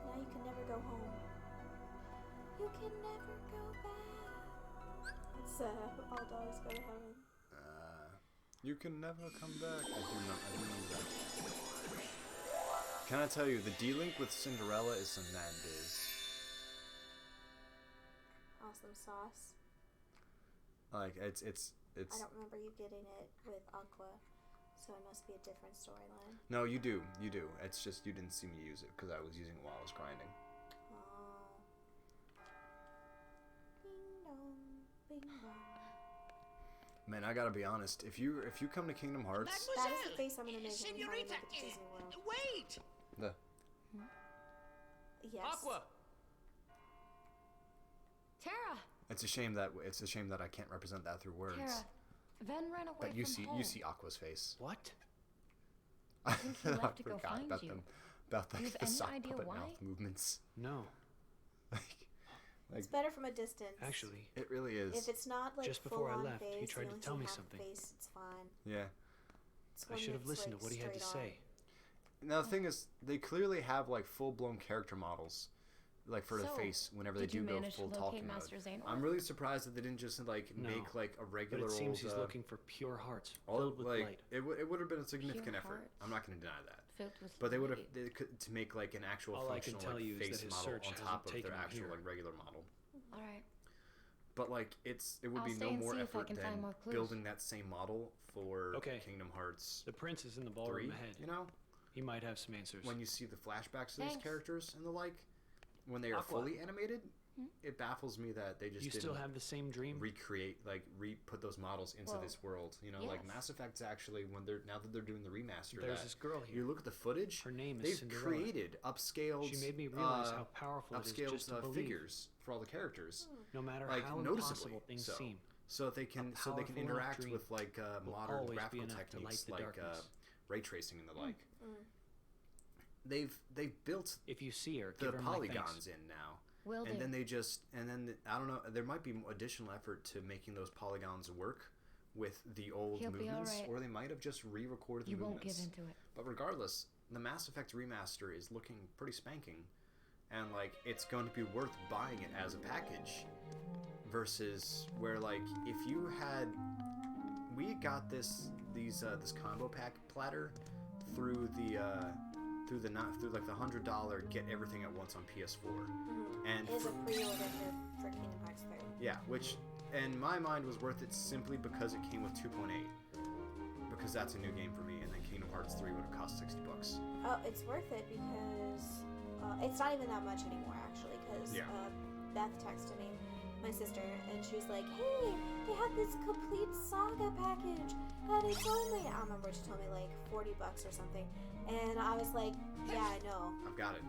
[SPEAKER 1] Now you can never go home. You can never go back. It's all dogs go to heaven.
[SPEAKER 2] You can never come back. I do know that. Can I tell you, the D-Link with Cinderella is some mad biz.
[SPEAKER 1] Awesome sauce.
[SPEAKER 2] Like, it's
[SPEAKER 1] I don't remember you getting it with Aqua, so it must be a different storyline.
[SPEAKER 2] No, you do. It's just you didn't see me use it, because I was using it while I was grinding.
[SPEAKER 1] Oh. Bing dong, bing dong.
[SPEAKER 2] Man, I gotta be honest. If you come to Kingdom Hearts,
[SPEAKER 1] That is the face I'm gonna make when I'm trying to
[SPEAKER 9] Senorita,
[SPEAKER 1] make it to Disney World.
[SPEAKER 9] wait!
[SPEAKER 2] the
[SPEAKER 1] Yes.
[SPEAKER 9] Aqua!
[SPEAKER 6] Tara!
[SPEAKER 2] it's a shame that I can't represent that through words.
[SPEAKER 6] Tara, Ven ran away
[SPEAKER 2] But you
[SPEAKER 6] from home.
[SPEAKER 2] see Aqua's face.
[SPEAKER 3] What?
[SPEAKER 6] I think he left to go
[SPEAKER 2] forgot
[SPEAKER 6] find
[SPEAKER 2] about
[SPEAKER 6] you.
[SPEAKER 2] them, about
[SPEAKER 6] Do you
[SPEAKER 2] like,
[SPEAKER 6] have
[SPEAKER 2] the
[SPEAKER 6] any
[SPEAKER 2] sock
[SPEAKER 6] idea
[SPEAKER 2] puppet
[SPEAKER 6] why?
[SPEAKER 2] mouth movements.
[SPEAKER 3] No.
[SPEAKER 1] It's better from a distance.
[SPEAKER 3] Actually,
[SPEAKER 2] It really is.
[SPEAKER 1] If it's not like
[SPEAKER 3] Just before I
[SPEAKER 1] full-on
[SPEAKER 3] left, he
[SPEAKER 1] face,
[SPEAKER 3] tried
[SPEAKER 1] you
[SPEAKER 3] to
[SPEAKER 1] only
[SPEAKER 3] tell
[SPEAKER 1] see
[SPEAKER 3] me
[SPEAKER 1] half
[SPEAKER 3] something.
[SPEAKER 1] Face, it's fine.
[SPEAKER 2] Yeah.
[SPEAKER 1] It's
[SPEAKER 3] I
[SPEAKER 1] when
[SPEAKER 3] should have
[SPEAKER 1] it's,
[SPEAKER 3] listened
[SPEAKER 1] like,
[SPEAKER 3] to what he had to
[SPEAKER 1] straight on.
[SPEAKER 3] say.
[SPEAKER 2] Now the thing is, they clearly have like full-blown character models, like for the
[SPEAKER 6] So,
[SPEAKER 2] face whenever they
[SPEAKER 6] did you
[SPEAKER 2] do go
[SPEAKER 6] manage to
[SPEAKER 2] full
[SPEAKER 6] locate
[SPEAKER 2] talking mode.
[SPEAKER 6] Master Xehanort?
[SPEAKER 2] I'm really surprised that they didn't just like
[SPEAKER 3] No.
[SPEAKER 2] make like a
[SPEAKER 3] But
[SPEAKER 2] regular
[SPEAKER 3] it seems
[SPEAKER 2] old.
[SPEAKER 3] he's looking for pure hearts,
[SPEAKER 2] all
[SPEAKER 3] filled with
[SPEAKER 2] like
[SPEAKER 3] light.
[SPEAKER 2] it would have been a significant
[SPEAKER 6] Pure
[SPEAKER 2] effort.
[SPEAKER 6] hearts.
[SPEAKER 2] I'm not going to deny that.
[SPEAKER 6] Filled with
[SPEAKER 2] But they would have
[SPEAKER 6] light.
[SPEAKER 2] to make like an actual
[SPEAKER 3] All I can
[SPEAKER 2] functional
[SPEAKER 3] tell
[SPEAKER 2] like,
[SPEAKER 3] you is that
[SPEAKER 2] face
[SPEAKER 3] his
[SPEAKER 2] model
[SPEAKER 3] search
[SPEAKER 2] on
[SPEAKER 3] hasn't
[SPEAKER 2] top of
[SPEAKER 3] taken
[SPEAKER 2] their
[SPEAKER 3] him
[SPEAKER 2] actual
[SPEAKER 3] here.
[SPEAKER 2] like regular model.
[SPEAKER 6] All right.
[SPEAKER 2] But like it would
[SPEAKER 6] I'll
[SPEAKER 2] be
[SPEAKER 6] stay
[SPEAKER 2] no
[SPEAKER 6] and
[SPEAKER 2] more
[SPEAKER 6] see if I
[SPEAKER 2] effort
[SPEAKER 6] can find
[SPEAKER 2] than
[SPEAKER 6] more clues.
[SPEAKER 2] building that same model for
[SPEAKER 3] Okay.
[SPEAKER 2] Kingdom Hearts
[SPEAKER 3] The prince is in the
[SPEAKER 2] 3.
[SPEAKER 3] ballroom ahead.
[SPEAKER 2] You know,
[SPEAKER 3] He might have some answers.
[SPEAKER 2] when you see the flashbacks to these
[SPEAKER 6] Thanks.
[SPEAKER 2] characters and the like, when they are
[SPEAKER 3] Aqua.
[SPEAKER 2] fully animated, it baffles me that they just
[SPEAKER 3] you
[SPEAKER 2] didn't
[SPEAKER 3] still have the same dream?
[SPEAKER 2] recreate put those models into
[SPEAKER 6] Well,
[SPEAKER 2] this world. You know, like
[SPEAKER 6] yes.
[SPEAKER 2] Mass Effect's actually now that they're doing the remaster.
[SPEAKER 3] There's
[SPEAKER 2] that,
[SPEAKER 3] this girl here.
[SPEAKER 2] You look at the footage.
[SPEAKER 3] Her name is
[SPEAKER 2] They've
[SPEAKER 3] Cinderella.
[SPEAKER 2] created upscaled.
[SPEAKER 3] She made me realize how powerful it is
[SPEAKER 2] upscaled
[SPEAKER 3] just to believe.
[SPEAKER 2] figures for all the characters,
[SPEAKER 3] No matter
[SPEAKER 2] like
[SPEAKER 3] how
[SPEAKER 2] noticeably.
[SPEAKER 3] impossible things
[SPEAKER 2] So,
[SPEAKER 3] seem.
[SPEAKER 2] so they can
[SPEAKER 3] powerful enough
[SPEAKER 2] interact
[SPEAKER 3] dream
[SPEAKER 2] with like
[SPEAKER 3] will
[SPEAKER 2] modern
[SPEAKER 3] always be
[SPEAKER 2] graphical
[SPEAKER 3] enough to light
[SPEAKER 2] techniques
[SPEAKER 3] the
[SPEAKER 2] like
[SPEAKER 3] darkness.
[SPEAKER 2] ray tracing and the like. They've built
[SPEAKER 3] If you see her,
[SPEAKER 2] the
[SPEAKER 3] give her my thanks.
[SPEAKER 2] polygons in now.
[SPEAKER 6] Will
[SPEAKER 2] And
[SPEAKER 6] do.
[SPEAKER 2] then I don't know, there might be additional effort to making those polygons work with the old
[SPEAKER 6] He'll be
[SPEAKER 2] movements,
[SPEAKER 6] alright.
[SPEAKER 2] or they might have just re-recorded the
[SPEAKER 6] You won't
[SPEAKER 2] movements.
[SPEAKER 6] give into it.
[SPEAKER 2] But regardless, the Mass Effect remaster is looking pretty spanking, and like it's going to be worth buying it as a package, versus where like if you had, we got this combo pack platter through the like the $100 get everything at once on PS4, and
[SPEAKER 1] It is a pre-order for Kingdom Hearts 3.
[SPEAKER 2] yeah, which in my mind was worth it simply because it came with 2.8, because that's a new game for me, and then Kingdom Hearts 3 would have cost $60.
[SPEAKER 1] Oh, it's worth it because it's not even that much anymore, actually, because
[SPEAKER 2] Yeah.
[SPEAKER 1] Beth texted me, my sister, and she's like, hey, they have this complete saga package, and it's only, I don't remember, she told me like $40 or something, and I was like, yeah, I know,
[SPEAKER 2] I've got it.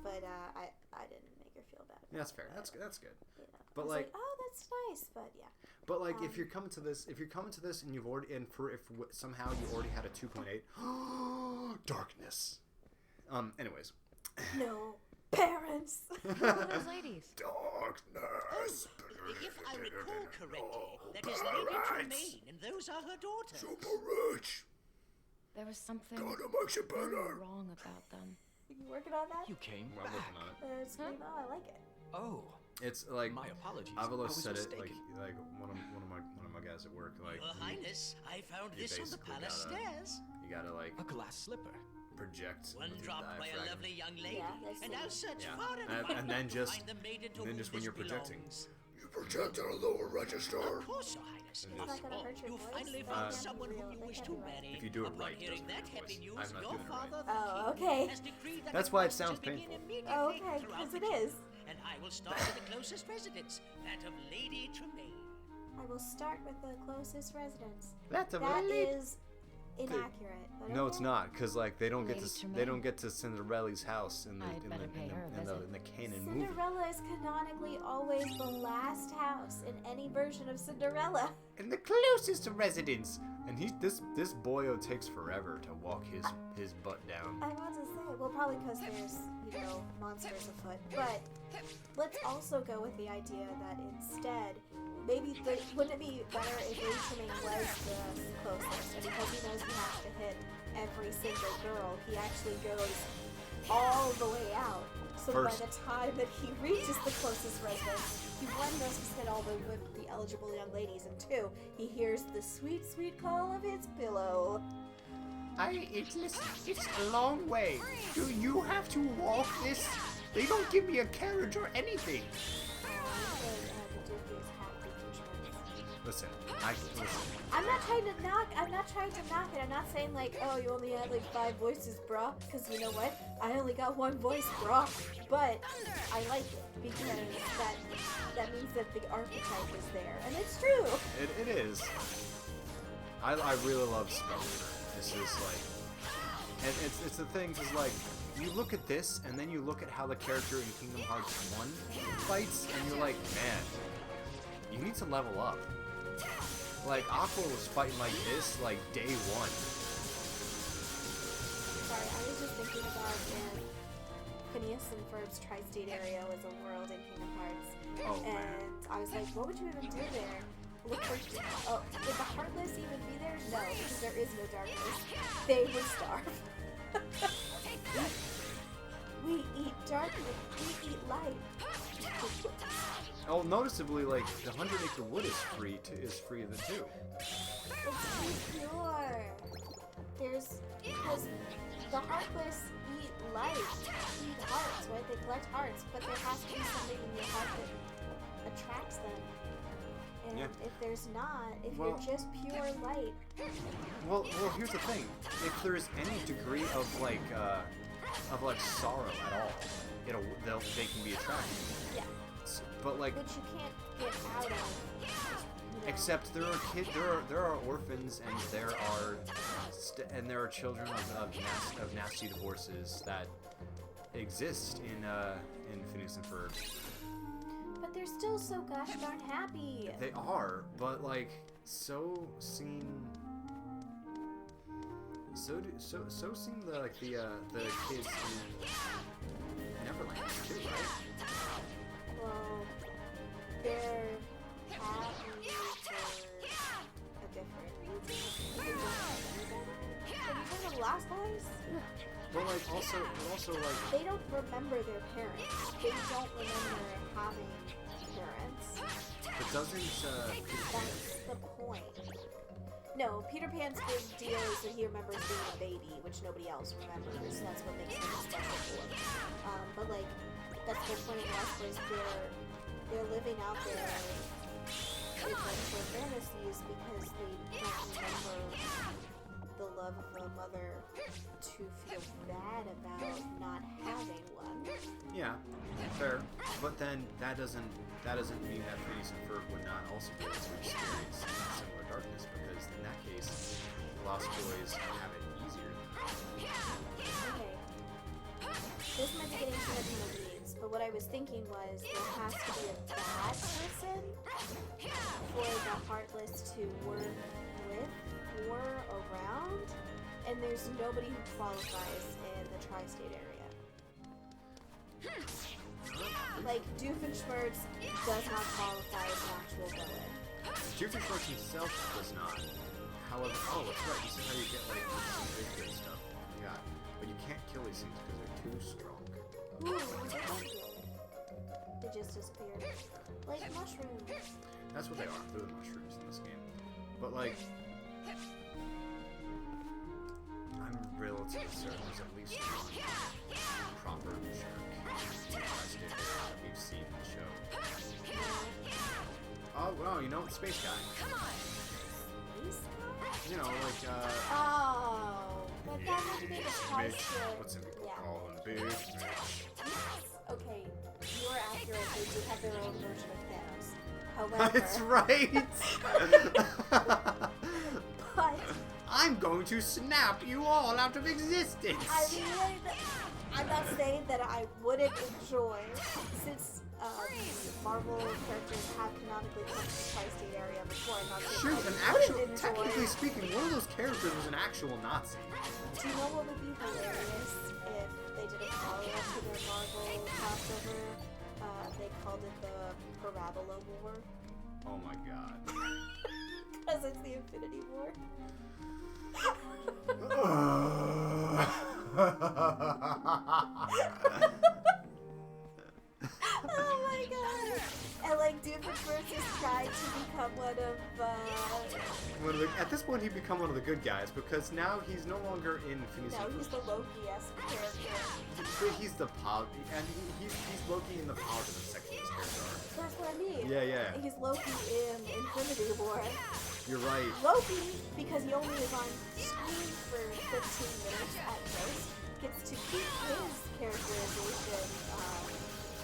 [SPEAKER 1] but I didn't make her feel bad about
[SPEAKER 2] Yeah, that's fair.
[SPEAKER 1] it,
[SPEAKER 2] That's good.
[SPEAKER 1] you know.
[SPEAKER 2] But
[SPEAKER 1] I was
[SPEAKER 2] like,
[SPEAKER 1] oh, that's nice, but yeah.
[SPEAKER 2] but like, if you're coming to this, and you've already, and somehow you already had a 2.8, darkness. Anyways,
[SPEAKER 1] No, parents!
[SPEAKER 6] Who are those ladies?
[SPEAKER 2] darkness.
[SPEAKER 9] If I recall correctly, that is Lady Tremaine, and those are her daughters.
[SPEAKER 2] rich.
[SPEAKER 6] There was something
[SPEAKER 2] makes it
[SPEAKER 6] wrong about them.
[SPEAKER 1] You working on that?
[SPEAKER 3] You came
[SPEAKER 2] Well, I'm
[SPEAKER 3] back.
[SPEAKER 2] working on it.
[SPEAKER 1] Scream, oh, I like it.
[SPEAKER 3] Oh,
[SPEAKER 2] It's like
[SPEAKER 3] my apologies.
[SPEAKER 2] I've
[SPEAKER 3] I
[SPEAKER 2] always
[SPEAKER 3] was
[SPEAKER 2] said
[SPEAKER 3] mistaken.
[SPEAKER 2] it like one of my guys at work, like
[SPEAKER 9] Your Highness, I found
[SPEAKER 2] you
[SPEAKER 9] this on the
[SPEAKER 2] basically
[SPEAKER 9] palace
[SPEAKER 2] gotta-
[SPEAKER 9] stairs.
[SPEAKER 2] you gotta like
[SPEAKER 3] a glass slipper.
[SPEAKER 2] project
[SPEAKER 9] One
[SPEAKER 2] with your
[SPEAKER 9] dropped by a
[SPEAKER 2] diaphragm.
[SPEAKER 9] lovely young lady,
[SPEAKER 1] Yeah, that's
[SPEAKER 9] and
[SPEAKER 1] it.
[SPEAKER 9] I'll search
[SPEAKER 2] Yeah.
[SPEAKER 9] far and
[SPEAKER 2] And-
[SPEAKER 9] wide
[SPEAKER 2] and then
[SPEAKER 9] to
[SPEAKER 2] just-
[SPEAKER 9] find the maiden to
[SPEAKER 2] and then
[SPEAKER 9] whom
[SPEAKER 2] just when
[SPEAKER 9] this
[SPEAKER 2] you're projecting.
[SPEAKER 9] belongs.
[SPEAKER 2] You project at a lower register.
[SPEAKER 9] Of course, Your Highness.
[SPEAKER 2] And
[SPEAKER 1] It's not gonna
[SPEAKER 9] Oh,
[SPEAKER 1] hurt your
[SPEAKER 9] you
[SPEAKER 1] voice.
[SPEAKER 9] finally
[SPEAKER 1] They
[SPEAKER 9] found
[SPEAKER 1] can't be
[SPEAKER 9] someone
[SPEAKER 1] real.
[SPEAKER 9] whom you
[SPEAKER 1] They
[SPEAKER 9] wish
[SPEAKER 1] can't
[SPEAKER 9] to
[SPEAKER 1] be right.
[SPEAKER 9] marry.
[SPEAKER 2] If you do it
[SPEAKER 9] Upon
[SPEAKER 2] right, it
[SPEAKER 9] hearing
[SPEAKER 2] doesn't
[SPEAKER 9] that
[SPEAKER 2] hurt your
[SPEAKER 9] happy
[SPEAKER 2] voice.
[SPEAKER 9] news,
[SPEAKER 2] I'm not
[SPEAKER 9] your
[SPEAKER 2] doing it right.
[SPEAKER 9] father, the
[SPEAKER 1] Oh,
[SPEAKER 9] king,
[SPEAKER 1] okay.
[SPEAKER 9] has decreed that
[SPEAKER 2] That's
[SPEAKER 9] the
[SPEAKER 2] why it
[SPEAKER 9] courses
[SPEAKER 2] sounds
[SPEAKER 9] begin
[SPEAKER 2] painful.
[SPEAKER 9] immediately
[SPEAKER 1] Oh, okay,
[SPEAKER 9] throughout
[SPEAKER 1] because
[SPEAKER 9] the
[SPEAKER 1] it
[SPEAKER 9] kingdom.
[SPEAKER 1] is.
[SPEAKER 9] And I will start with the closest residence, that of Lady Tremaine.
[SPEAKER 1] I will start with the closest residence.
[SPEAKER 2] That's a
[SPEAKER 1] That
[SPEAKER 2] really
[SPEAKER 1] is inaccurate. But
[SPEAKER 2] No, it's
[SPEAKER 1] okay.
[SPEAKER 2] not, because like they don't
[SPEAKER 6] Lady
[SPEAKER 2] get to
[SPEAKER 6] Tremaine.
[SPEAKER 2] Cinderella's house in the
[SPEAKER 6] I'd better pay her a visit.
[SPEAKER 2] in the canon movie.
[SPEAKER 1] Cinderella is canonically always the last house in any version of Cinderella.
[SPEAKER 2] In the closest residence, and this boyo takes forever to walk his butt down.
[SPEAKER 1] I want to say, well, probably because there's, monsters afoot. But let's also go with the idea that instead, maybe wouldn't it be better if Lady Tremaine was the closest? And because he knows he has to hit every single girl, he actually goes all the way out. So
[SPEAKER 2] First-
[SPEAKER 1] by the time that he reaches the closest residence, he one knows he's hit all the eligible young ladies, and two, he hears the sweet, sweet call of his pillow.
[SPEAKER 8] It's a long way. Do you have to walk this? They don't give me a carriage or anything.
[SPEAKER 1] The Duke is happy insurance.
[SPEAKER 2] Listen, Listen.
[SPEAKER 1] I'm not trying to knock it. I'm not saying like, oh, you only had like 5 voices, bro. Because you know what? I only got 1 voice, bro. But I like it because that means that the archetype is there, and it's true.
[SPEAKER 2] It is. I really love Spellbreaker. This is like, and it's the thing is like, you look at this and then you look at how the character in Kingdom Hearts 1 fights, and you're like, man, you need to level up. Like, Aqua was fighting like this, like, day 1.
[SPEAKER 1] Sorry, I was just thinking about Phineas and Ferb's Tri-State area was a world in Kingdom Hearts.
[SPEAKER 2] Oh, man.
[SPEAKER 1] And I was like, what would you even do there? Look for... Oh, would the Heartless even be there? No, because there is no darkness. They would starve. We eat darkness. We eat light.
[SPEAKER 2] Oh, noticeably, like, the 100 Acre Wood is free of it too.
[SPEAKER 1] It's too pure. Because the Heartless eat light, eat hearts, right? They collect hearts, but there has to be something in your heart that attracts them. And if there's not, if you're just pure light.
[SPEAKER 2] Well, here's the thing. If there's any degree of sorrow at all, they can be attracted. Yeah. But like, which
[SPEAKER 1] you can't get out of. You know.
[SPEAKER 2] Except there are orphans, and there are children of nasty divorces that exist in Phineas and Ferb.
[SPEAKER 1] But they're still so gosh darn happy.
[SPEAKER 2] They are, but like so seem the kids in Neverland too, right?
[SPEAKER 1] Well, they're happy for a different reason. Have you heard of Lost Boys?
[SPEAKER 2] But like also like
[SPEAKER 1] they don't remember their parents. They don't remember having parents.
[SPEAKER 2] But doesn't
[SPEAKER 1] that's the point. No, Peter Pan's big deal is that he remembers being a baby, which nobody else remembers. That's what makes him special for. But like, that's the point of Lost Boys. They're living out their adventure fantasies because they don't remember the love of a mother to feel bad about not having one.
[SPEAKER 2] Yeah, fair. But then that doesn't mean that Phineas and Ferb would not also be able to experience similar darkness, because in that case, Lost Boys have it easier.
[SPEAKER 1] Okay. This might be getting too much in the weeds, but what I was thinking was there has to be a bad person for the Heartless to work with or around, and there's nobody who qualifies in the Tri-State area. Like, Doofenshmirtz does not qualify as an actual villain.
[SPEAKER 2] Doofenshmirtz himself does not. However, that's right, this is how you get, like, some good stuff. Yeah, but you can't kill these things because they're too strong.
[SPEAKER 1] Ooh, they just disappeared. Like mushrooms.
[SPEAKER 2] That's what they are. They're the mushrooms in this game. But, like, I'm relatively certain there's at least one proper jerk that we've seen in the show. Oh, well, you know, the space guy.
[SPEAKER 1] Come on! Space guy?
[SPEAKER 2] You know, like,
[SPEAKER 1] Oh, but that would be the Tri-State.
[SPEAKER 2] What's some people call him? Big Mitch.
[SPEAKER 1] Yes. Okay, you are accurate. They do have their own version of Thanos. However...
[SPEAKER 2] That's right!
[SPEAKER 1] But...
[SPEAKER 2] I'm going to snap you all out of existence!
[SPEAKER 1] I mean, I'm not saying that I wouldn't enjoy, since Marvel characters have canonically come to the Tri-State area before. I'm not saying
[SPEAKER 2] technically speaking, one of those characters was an actual Nazi.
[SPEAKER 1] Do you know what would be hilarious if they did a follow-up to their Marvel crossover? They called it the Parabola War.
[SPEAKER 2] Oh my god.
[SPEAKER 1] Because it's the Infinity War. Oh my god! And like Doofenshmirtz is trying to become one of
[SPEAKER 2] at this point he become one of the good guys because now he's no longer in Phineas and
[SPEAKER 1] No, he's
[SPEAKER 2] Ferb.
[SPEAKER 1] the Loki-esque character.
[SPEAKER 2] But he's the and he's Loki in the positive section of his character arc.
[SPEAKER 1] That's what I mean.
[SPEAKER 2] Yeah.
[SPEAKER 1] He's Loki in Infinity War.
[SPEAKER 2] You're right.
[SPEAKER 1] Loki, because he only is on screen for 15 minutes at most, gets to keep his characterization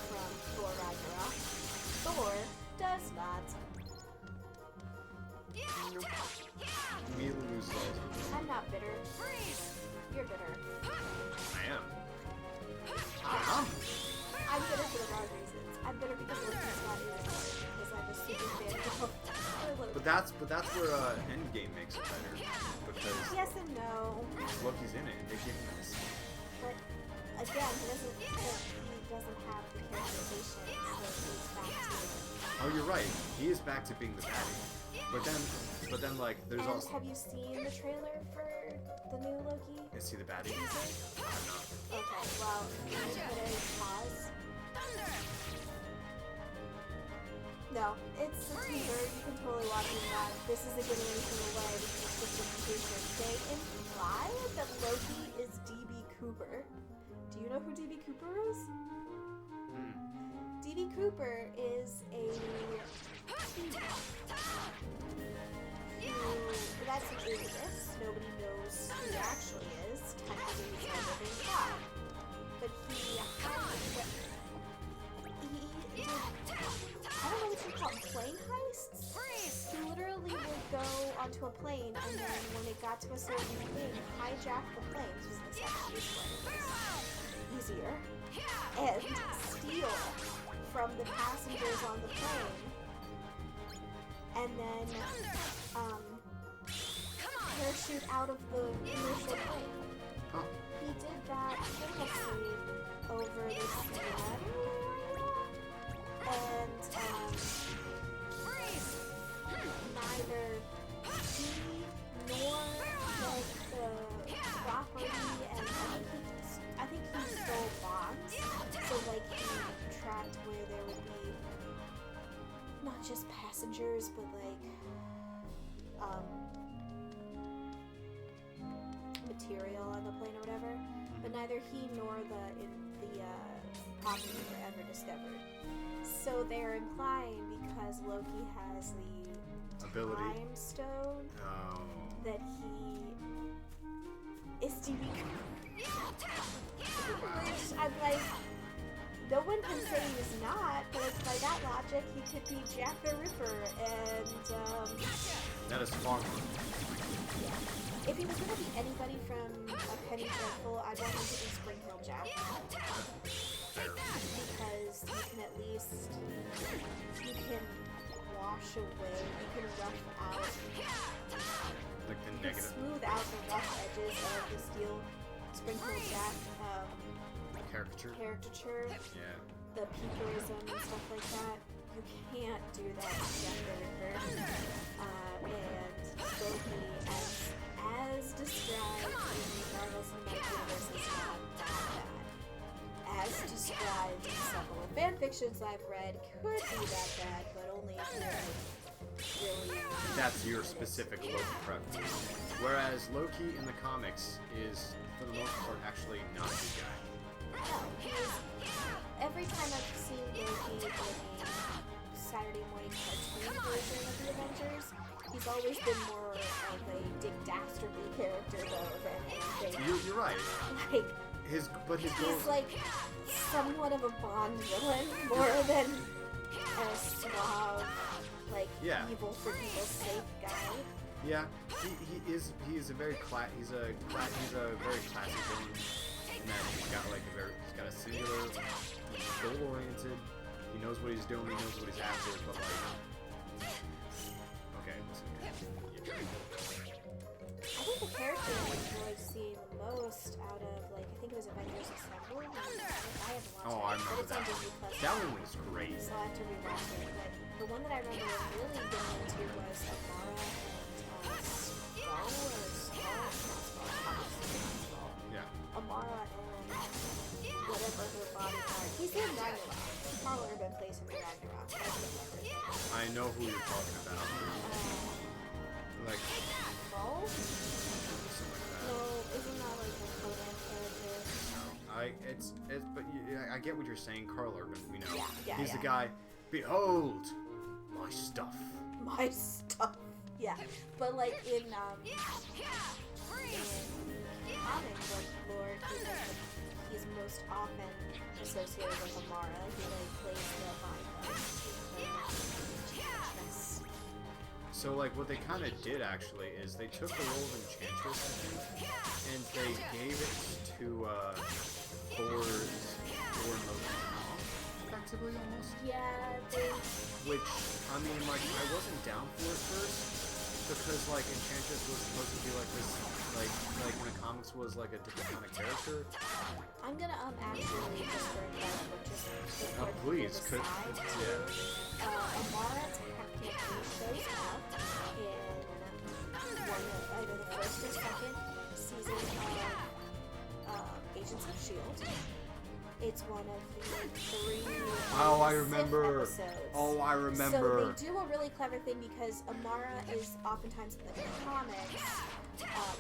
[SPEAKER 1] from Thor Ragnarok. Thor does not.
[SPEAKER 2] Immediately loses all his.
[SPEAKER 1] I'm not bitter. You're bitter.
[SPEAKER 2] I am.
[SPEAKER 1] I'm bitter for the wrong reasons. I'm bitter because Loki's not in it. Because I'm a super fan of Loki.
[SPEAKER 2] But that's where Endgame makes it better because
[SPEAKER 1] Yes and no.
[SPEAKER 2] Loki's in it. They give him this.
[SPEAKER 1] But again, he doesn't have the characterization, so he's back to.
[SPEAKER 2] Oh, you're right. He is back to being the baddie. But then, like, there's
[SPEAKER 1] And
[SPEAKER 2] also.
[SPEAKER 1] have you seen the trailer for the new Loki?
[SPEAKER 2] Is he the baddie?
[SPEAKER 1] Teaser?
[SPEAKER 2] I have not.
[SPEAKER 1] Okay, well, can you put a pause? No, it's a teaser. You can totally watch it now. This isn't giving anything away because it's just a teaser. They imply that Loki is D.B. Cooper. Do you know who D.B. Cooper is? D.B. Cooper is a that's an alias. Nobody knows who he actually is. Technically, he's a living god. But he did, I don't know what you call it, plane heists? He literally would go onto a plane, and then when it got to a certain thing, hijack the plane. This was the sexiest plane. Easier. And steal from the passengers on the plane. And then, parachute out of the commercial plane.
[SPEAKER 2] Huh.
[SPEAKER 1] He did that famously over the Seattle area, and neither he nor like the property, and I think he stole bonds, so like he tracked where there would be not just passengers, but like material on the plane or whatever. But neither he nor the property were ever discovered. So they're implying because Loki has the
[SPEAKER 2] Ability.
[SPEAKER 1] time stone that he is D.B. Which I'm like, no one can say he's not, but by that logic, he could be Jack the Ripper and
[SPEAKER 2] That is far more.
[SPEAKER 1] If he was gonna be anybody from A Penny Dreadful, I'd want him to be Spring Hill Jack. Because you can at least, you can wash away, you can rough out,
[SPEAKER 2] Like the
[SPEAKER 1] you can
[SPEAKER 2] negative.
[SPEAKER 1] smooth out the rough edges of the Steel Spring Hill Jack caricature,
[SPEAKER 2] Yeah.
[SPEAKER 1] the peakerism and stuff like that. You can't do that to Jack the Ripper. And Loki, as described in Marvel Cinematic Universe, is not that bad. As described in several fanfictions I've read, could be that bad, but only if you're really.
[SPEAKER 2] That's your specific Loki preference. Whereas Loki in the comics is, for the most part, actually not a good guy.
[SPEAKER 1] No, every time I've seen Loki in a Saturday morning cartoon version of the Avengers, he's always been more of a Dick Dastardly character though than anything.
[SPEAKER 2] You're right.
[SPEAKER 1] Like,
[SPEAKER 2] His
[SPEAKER 1] he's like somewhat of a Bond villain more than a suave, like evil for people's sake guy.
[SPEAKER 2] Yeah, he is a very he's a very classic villain. And that he's got a singular, he's goal oriented. He knows what he's doing. He knows what he's after. But like, okay, listen.
[SPEAKER 1] I think the character I enjoyed seeing the most out of, like, I think it was Avengers Assemble. I haven't watched it,
[SPEAKER 2] I remember
[SPEAKER 1] but it's on
[SPEAKER 2] that.
[SPEAKER 1] Disney Plus.
[SPEAKER 2] That one was great.
[SPEAKER 1] So I have to rewatch it. But the one that I remember really getting into was Amara and Amara and whatever her body part. He's in Ragnarok. Carl Urban plays him in Ragnarok. I can't remember his name.
[SPEAKER 2] I know who you're talking about. Like,
[SPEAKER 1] No, isn't that like a Conan character?
[SPEAKER 2] I get what you're saying, Carl Urban. You know,
[SPEAKER 1] Yeah,
[SPEAKER 2] he's the guy. Behold, my stuff.
[SPEAKER 1] My stuff. Yeah, but like in comic book lore, he's most often associated with Amara. He like plays the Vine.
[SPEAKER 2] So like what they kind of did actually is they took the role of Enchantress, I think, and they gave it to Thor's Loki, effectively almost.
[SPEAKER 1] Yeah,
[SPEAKER 2] Which I mean, like I wasn't down for it first because like Enchantress was supposed to be like this, like in the comics was like a different kind of character.
[SPEAKER 1] I'm gonna actually just for
[SPEAKER 2] Please, could
[SPEAKER 1] Amara technically shows up in either the first or second season of Agents of S.H.I.E.L.D. It's one of the 3
[SPEAKER 2] Oh, I remember.
[SPEAKER 1] episodes.
[SPEAKER 2] Oh, I remember.
[SPEAKER 1] So they do a really clever thing because Amara is oftentimes in the comics.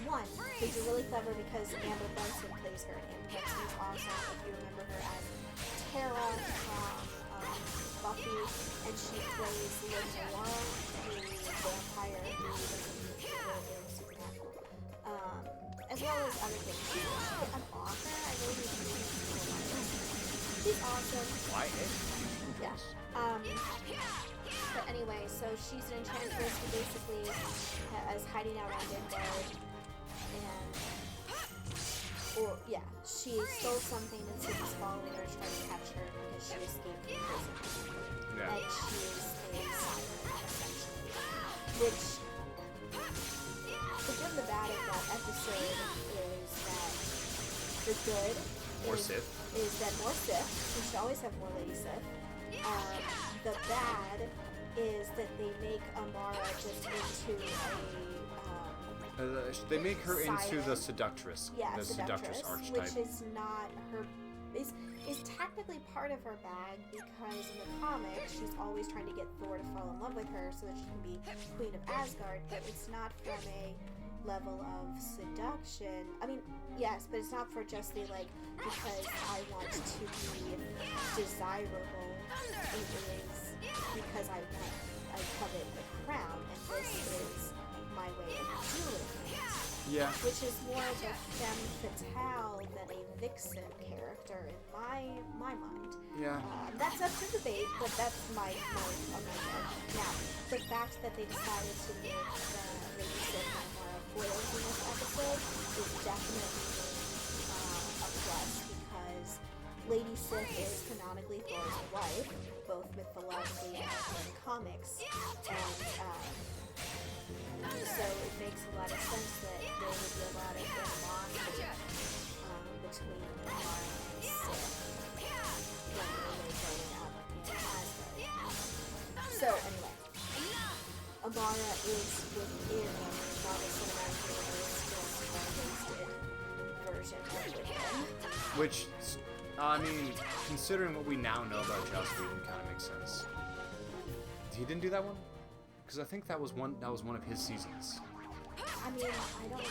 [SPEAKER 1] One, they do really clever because Amber Benson plays her, and Amber Benson is awesome. If you remember her as Tara from Buffy, and she plays Lenore, the vampire who is in Supernatural, as well as other things. She's an author. I really need to read her. She's awesome.
[SPEAKER 2] Why?
[SPEAKER 1] Yeah. But anyway, so she's an enchantress who basically is hiding out on Midgard, and she stole something and so he's following her to try to catch her because she escaped from prison.
[SPEAKER 2] Yeah.
[SPEAKER 1] And she's a siren, essentially. Which the good and the bad of that episode is that the good is that more Sith. We should always have more Lady Sith. The bad is that they make Amara just into
[SPEAKER 2] they make her into the
[SPEAKER 1] siren.
[SPEAKER 2] seductress.
[SPEAKER 1] Yeah,
[SPEAKER 2] the seductress archetype.
[SPEAKER 1] which is not her. Is technically part of her bag because in the comics she's always trying to get Thor to fall in love with her so that she can be Queen of Asgard, but it's not from a level of seduction. I mean, yes, but it's not for just the like because I want to be desirable. It is because I covet the crown, and this is my way of doing it.
[SPEAKER 2] Yeah.
[SPEAKER 1] Which is more of a femme fatale than a vixen character in my mind.
[SPEAKER 2] Yeah.
[SPEAKER 1] That's up to debate, but that's my opinion. Now, the fact that they decided to make Lady Sif and Amara foils in this episode is definitely a plus because Lady Sif is canonically Thor's wife, both mythologically and in comics, and so it makes a lot of sense that there would be a lot of animosity between Amara and Sif when they were growing up in Asgard. So anyway, Amara is within Marvel Cinematic Universe, just a wasted version of within.
[SPEAKER 2] Which, I mean, considering what we now know about Joss Whedon, kind of makes sense. He didn't do that one? Because I think that was one of his seasons.
[SPEAKER 1] I mean, I don't know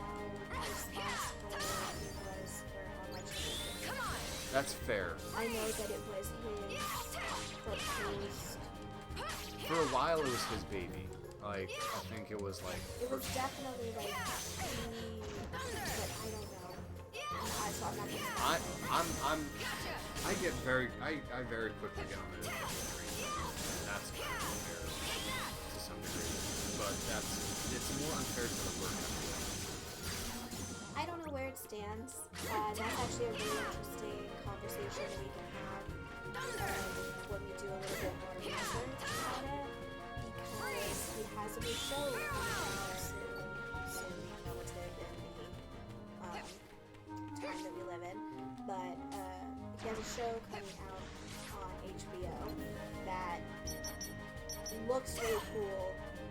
[SPEAKER 1] how responsible he was for how much he did. Come on!
[SPEAKER 2] That's fair.
[SPEAKER 1] I know that it was his proposed.
[SPEAKER 2] For a while, it was his baby. Like, I think it was like.
[SPEAKER 1] It was definitely like but I don't know. So I'm not gonna.
[SPEAKER 2] I very quickly get on the defensive. That's kind of unfair to some degree, but it's more unfair to the work.
[SPEAKER 1] I don't know where it stands. That's actually a really interesting conversation we can have when we do a little bit more research on it, because he has a new show coming out soon, relative in the time that we live in, but he has a show coming out on HBO that looks really cool,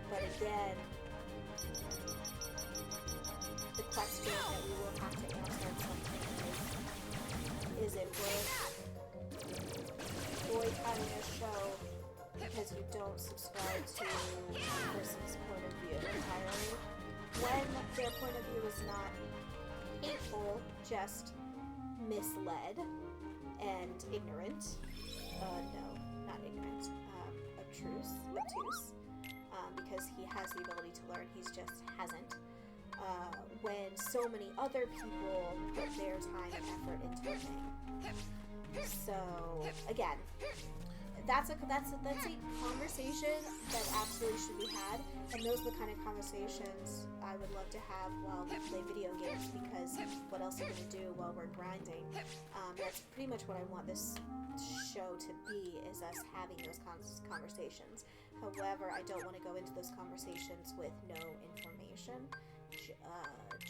[SPEAKER 1] but again, the question that we will have to answer at some point is it worth boycotting a show because you don't subscribe to a person's point of view entirely, when their point of view is not hateful, just misled and ignorant. No, not ignorant. Obtuse. Because he has the ability to learn, he's just hasn't. When so many other people put their time and effort into a thing. So again, that's a conversation that absolutely should be had, and those are the kind of conversations I would love to have while we play video games, because what else are we going to do while we're grinding? That's pretty much what I want this show to be, is us having those conversations. However, I don't want to go into those conversations with no information,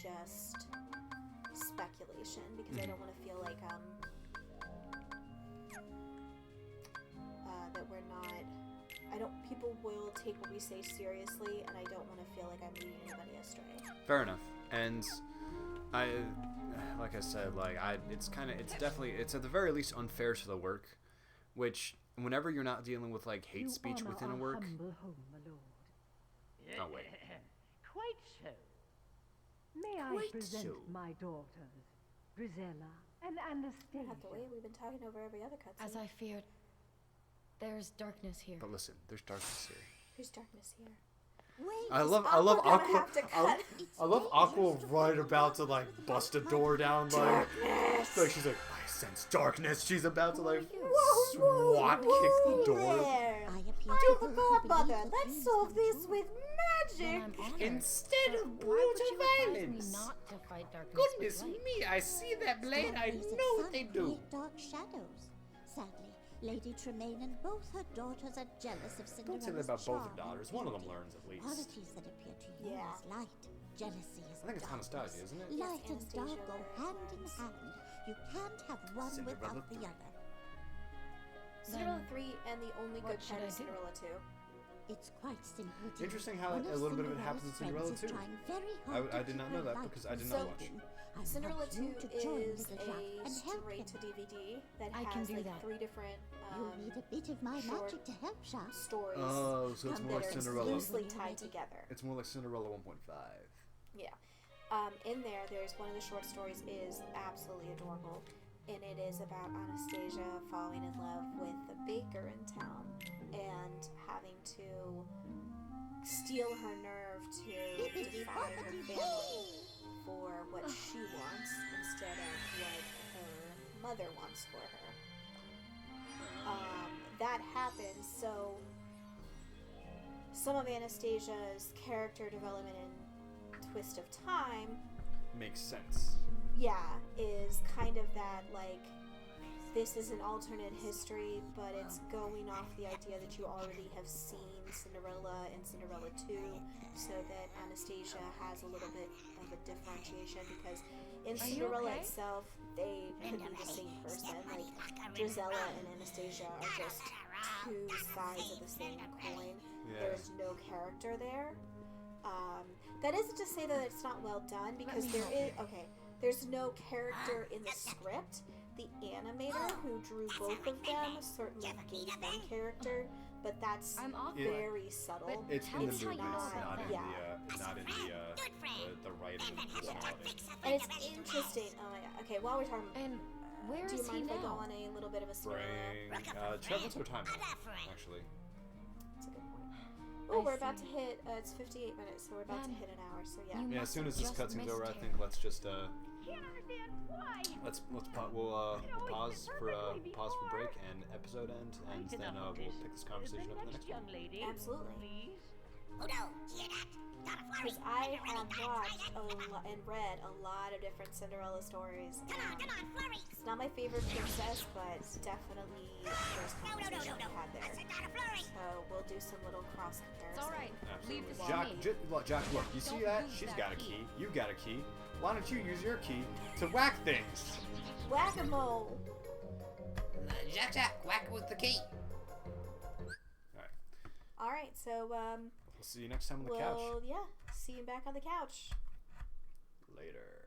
[SPEAKER 1] just speculation, because I don't want to feel like that we're not, people will take what we say seriously, and I don't want to feel like I'm leading anybody astray.
[SPEAKER 2] Fair enough. And like I said, it's at the very least unfair to the work, which whenever you're not dealing with like hate speech within a work. Oh wait.
[SPEAKER 10] Quite so. May I present my daughters, Drizella and Anastasia?
[SPEAKER 1] Have to wait. We've been talking over every other cutscene.
[SPEAKER 6] As I feared, there's darkness here.
[SPEAKER 2] But listen, there's darkness here.
[SPEAKER 1] There's darkness here.
[SPEAKER 2] I love Aqua. I love Aqua right about to like bust a door down, like she's like, I sense darkness. She's about to like swat kick the door.
[SPEAKER 1] To the godmother, let's solve this with magic
[SPEAKER 2] instead of brutal violence. Goodness me, I see that blade. I know what they do.
[SPEAKER 11] Dark shadows. Sadly, Lady Tremaine and both her daughters are jealous of Cinderella's
[SPEAKER 2] Don't say that about
[SPEAKER 11] charm.
[SPEAKER 2] both her daughters. One of them learns at least.
[SPEAKER 11] Qualities that appear to you as light. Jealousy is
[SPEAKER 2] I think it's Anastasia, isn't it?
[SPEAKER 11] Light and dark go hand in hand. You can't have one without the other.
[SPEAKER 1] Cinderella 3 and the only good part of Cinderella 2.
[SPEAKER 11] It's quite simple.
[SPEAKER 2] Interesting how a little bit of it happens in Cinderella 2. I did not know that because I did not watch.
[SPEAKER 1] Cinderella 2 is a straight-to-DVD that has like 3 different
[SPEAKER 11] You'll need a bit of my magic to help, Sha.
[SPEAKER 1] Stories.
[SPEAKER 2] Oh, so it's more like Cinderella.
[SPEAKER 1] Loosely tied together.
[SPEAKER 2] It's more like Cinderella 1.5.
[SPEAKER 1] Yeah. In there's one of the short stories is absolutely adorable, and it is about Anastasia falling in love with the baker in town and having to steel her nerve to defy her family for what she wants instead of what her mother wants for her. That happens, so some of Anastasia's character development and twist of time
[SPEAKER 2] makes sense.
[SPEAKER 1] Yeah, is kind of that, like, this is an alternate history, but it's going off the idea that you already have seen Cinderella and Cinderella 2, so that Anastasia has a little bit of a differentiation, because in Cinderella itself, they could be the same person. Like, Drizella and Anastasia are just two sides of the same coin.
[SPEAKER 2] Yeah.
[SPEAKER 1] There's no character there. That isn't to say that it's not well done, because there's no character in the script. The animator who drew both of them certainly gave them character, but that's very subtle.
[SPEAKER 2] It's in the movie, not in the writing and personality.
[SPEAKER 1] And it's interesting. Oh my god. Okay, while we're talking,
[SPEAKER 6] and where
[SPEAKER 1] do you
[SPEAKER 6] is
[SPEAKER 1] mind
[SPEAKER 6] he
[SPEAKER 1] if I go
[SPEAKER 6] now?
[SPEAKER 1] on a little bit of a story?
[SPEAKER 2] Trev, what's our time actually?
[SPEAKER 1] That's a good point. Oh, we're about to hit. It's 58 minutes, so we're about to hit an hour. So yeah.
[SPEAKER 2] Yeah, as soon as this cutscene's over, I think let's just we'll pause for break and episode end, and then we'll pick this conversation up in the next one.
[SPEAKER 1] Absolutely.
[SPEAKER 9] Oh no, hear that?
[SPEAKER 1] Because I have watched and read a lot of different Cinderella stories.
[SPEAKER 9] Come on, flurry!
[SPEAKER 1] It's not my favorite princess, but definitely there's conversation we had there. So we'll do some little cross comparison.
[SPEAKER 6] It's alright. Leave this
[SPEAKER 2] Jack, look, you see that? She's got a key. You got a key. Why don't you use your key to whack things?
[SPEAKER 1] Whack-a-mole!
[SPEAKER 5] Jack, whack with the key.
[SPEAKER 1] Alright, so
[SPEAKER 2] we'll see you next time on the couch.
[SPEAKER 1] Yeah, see you back on the couch.
[SPEAKER 2] Later.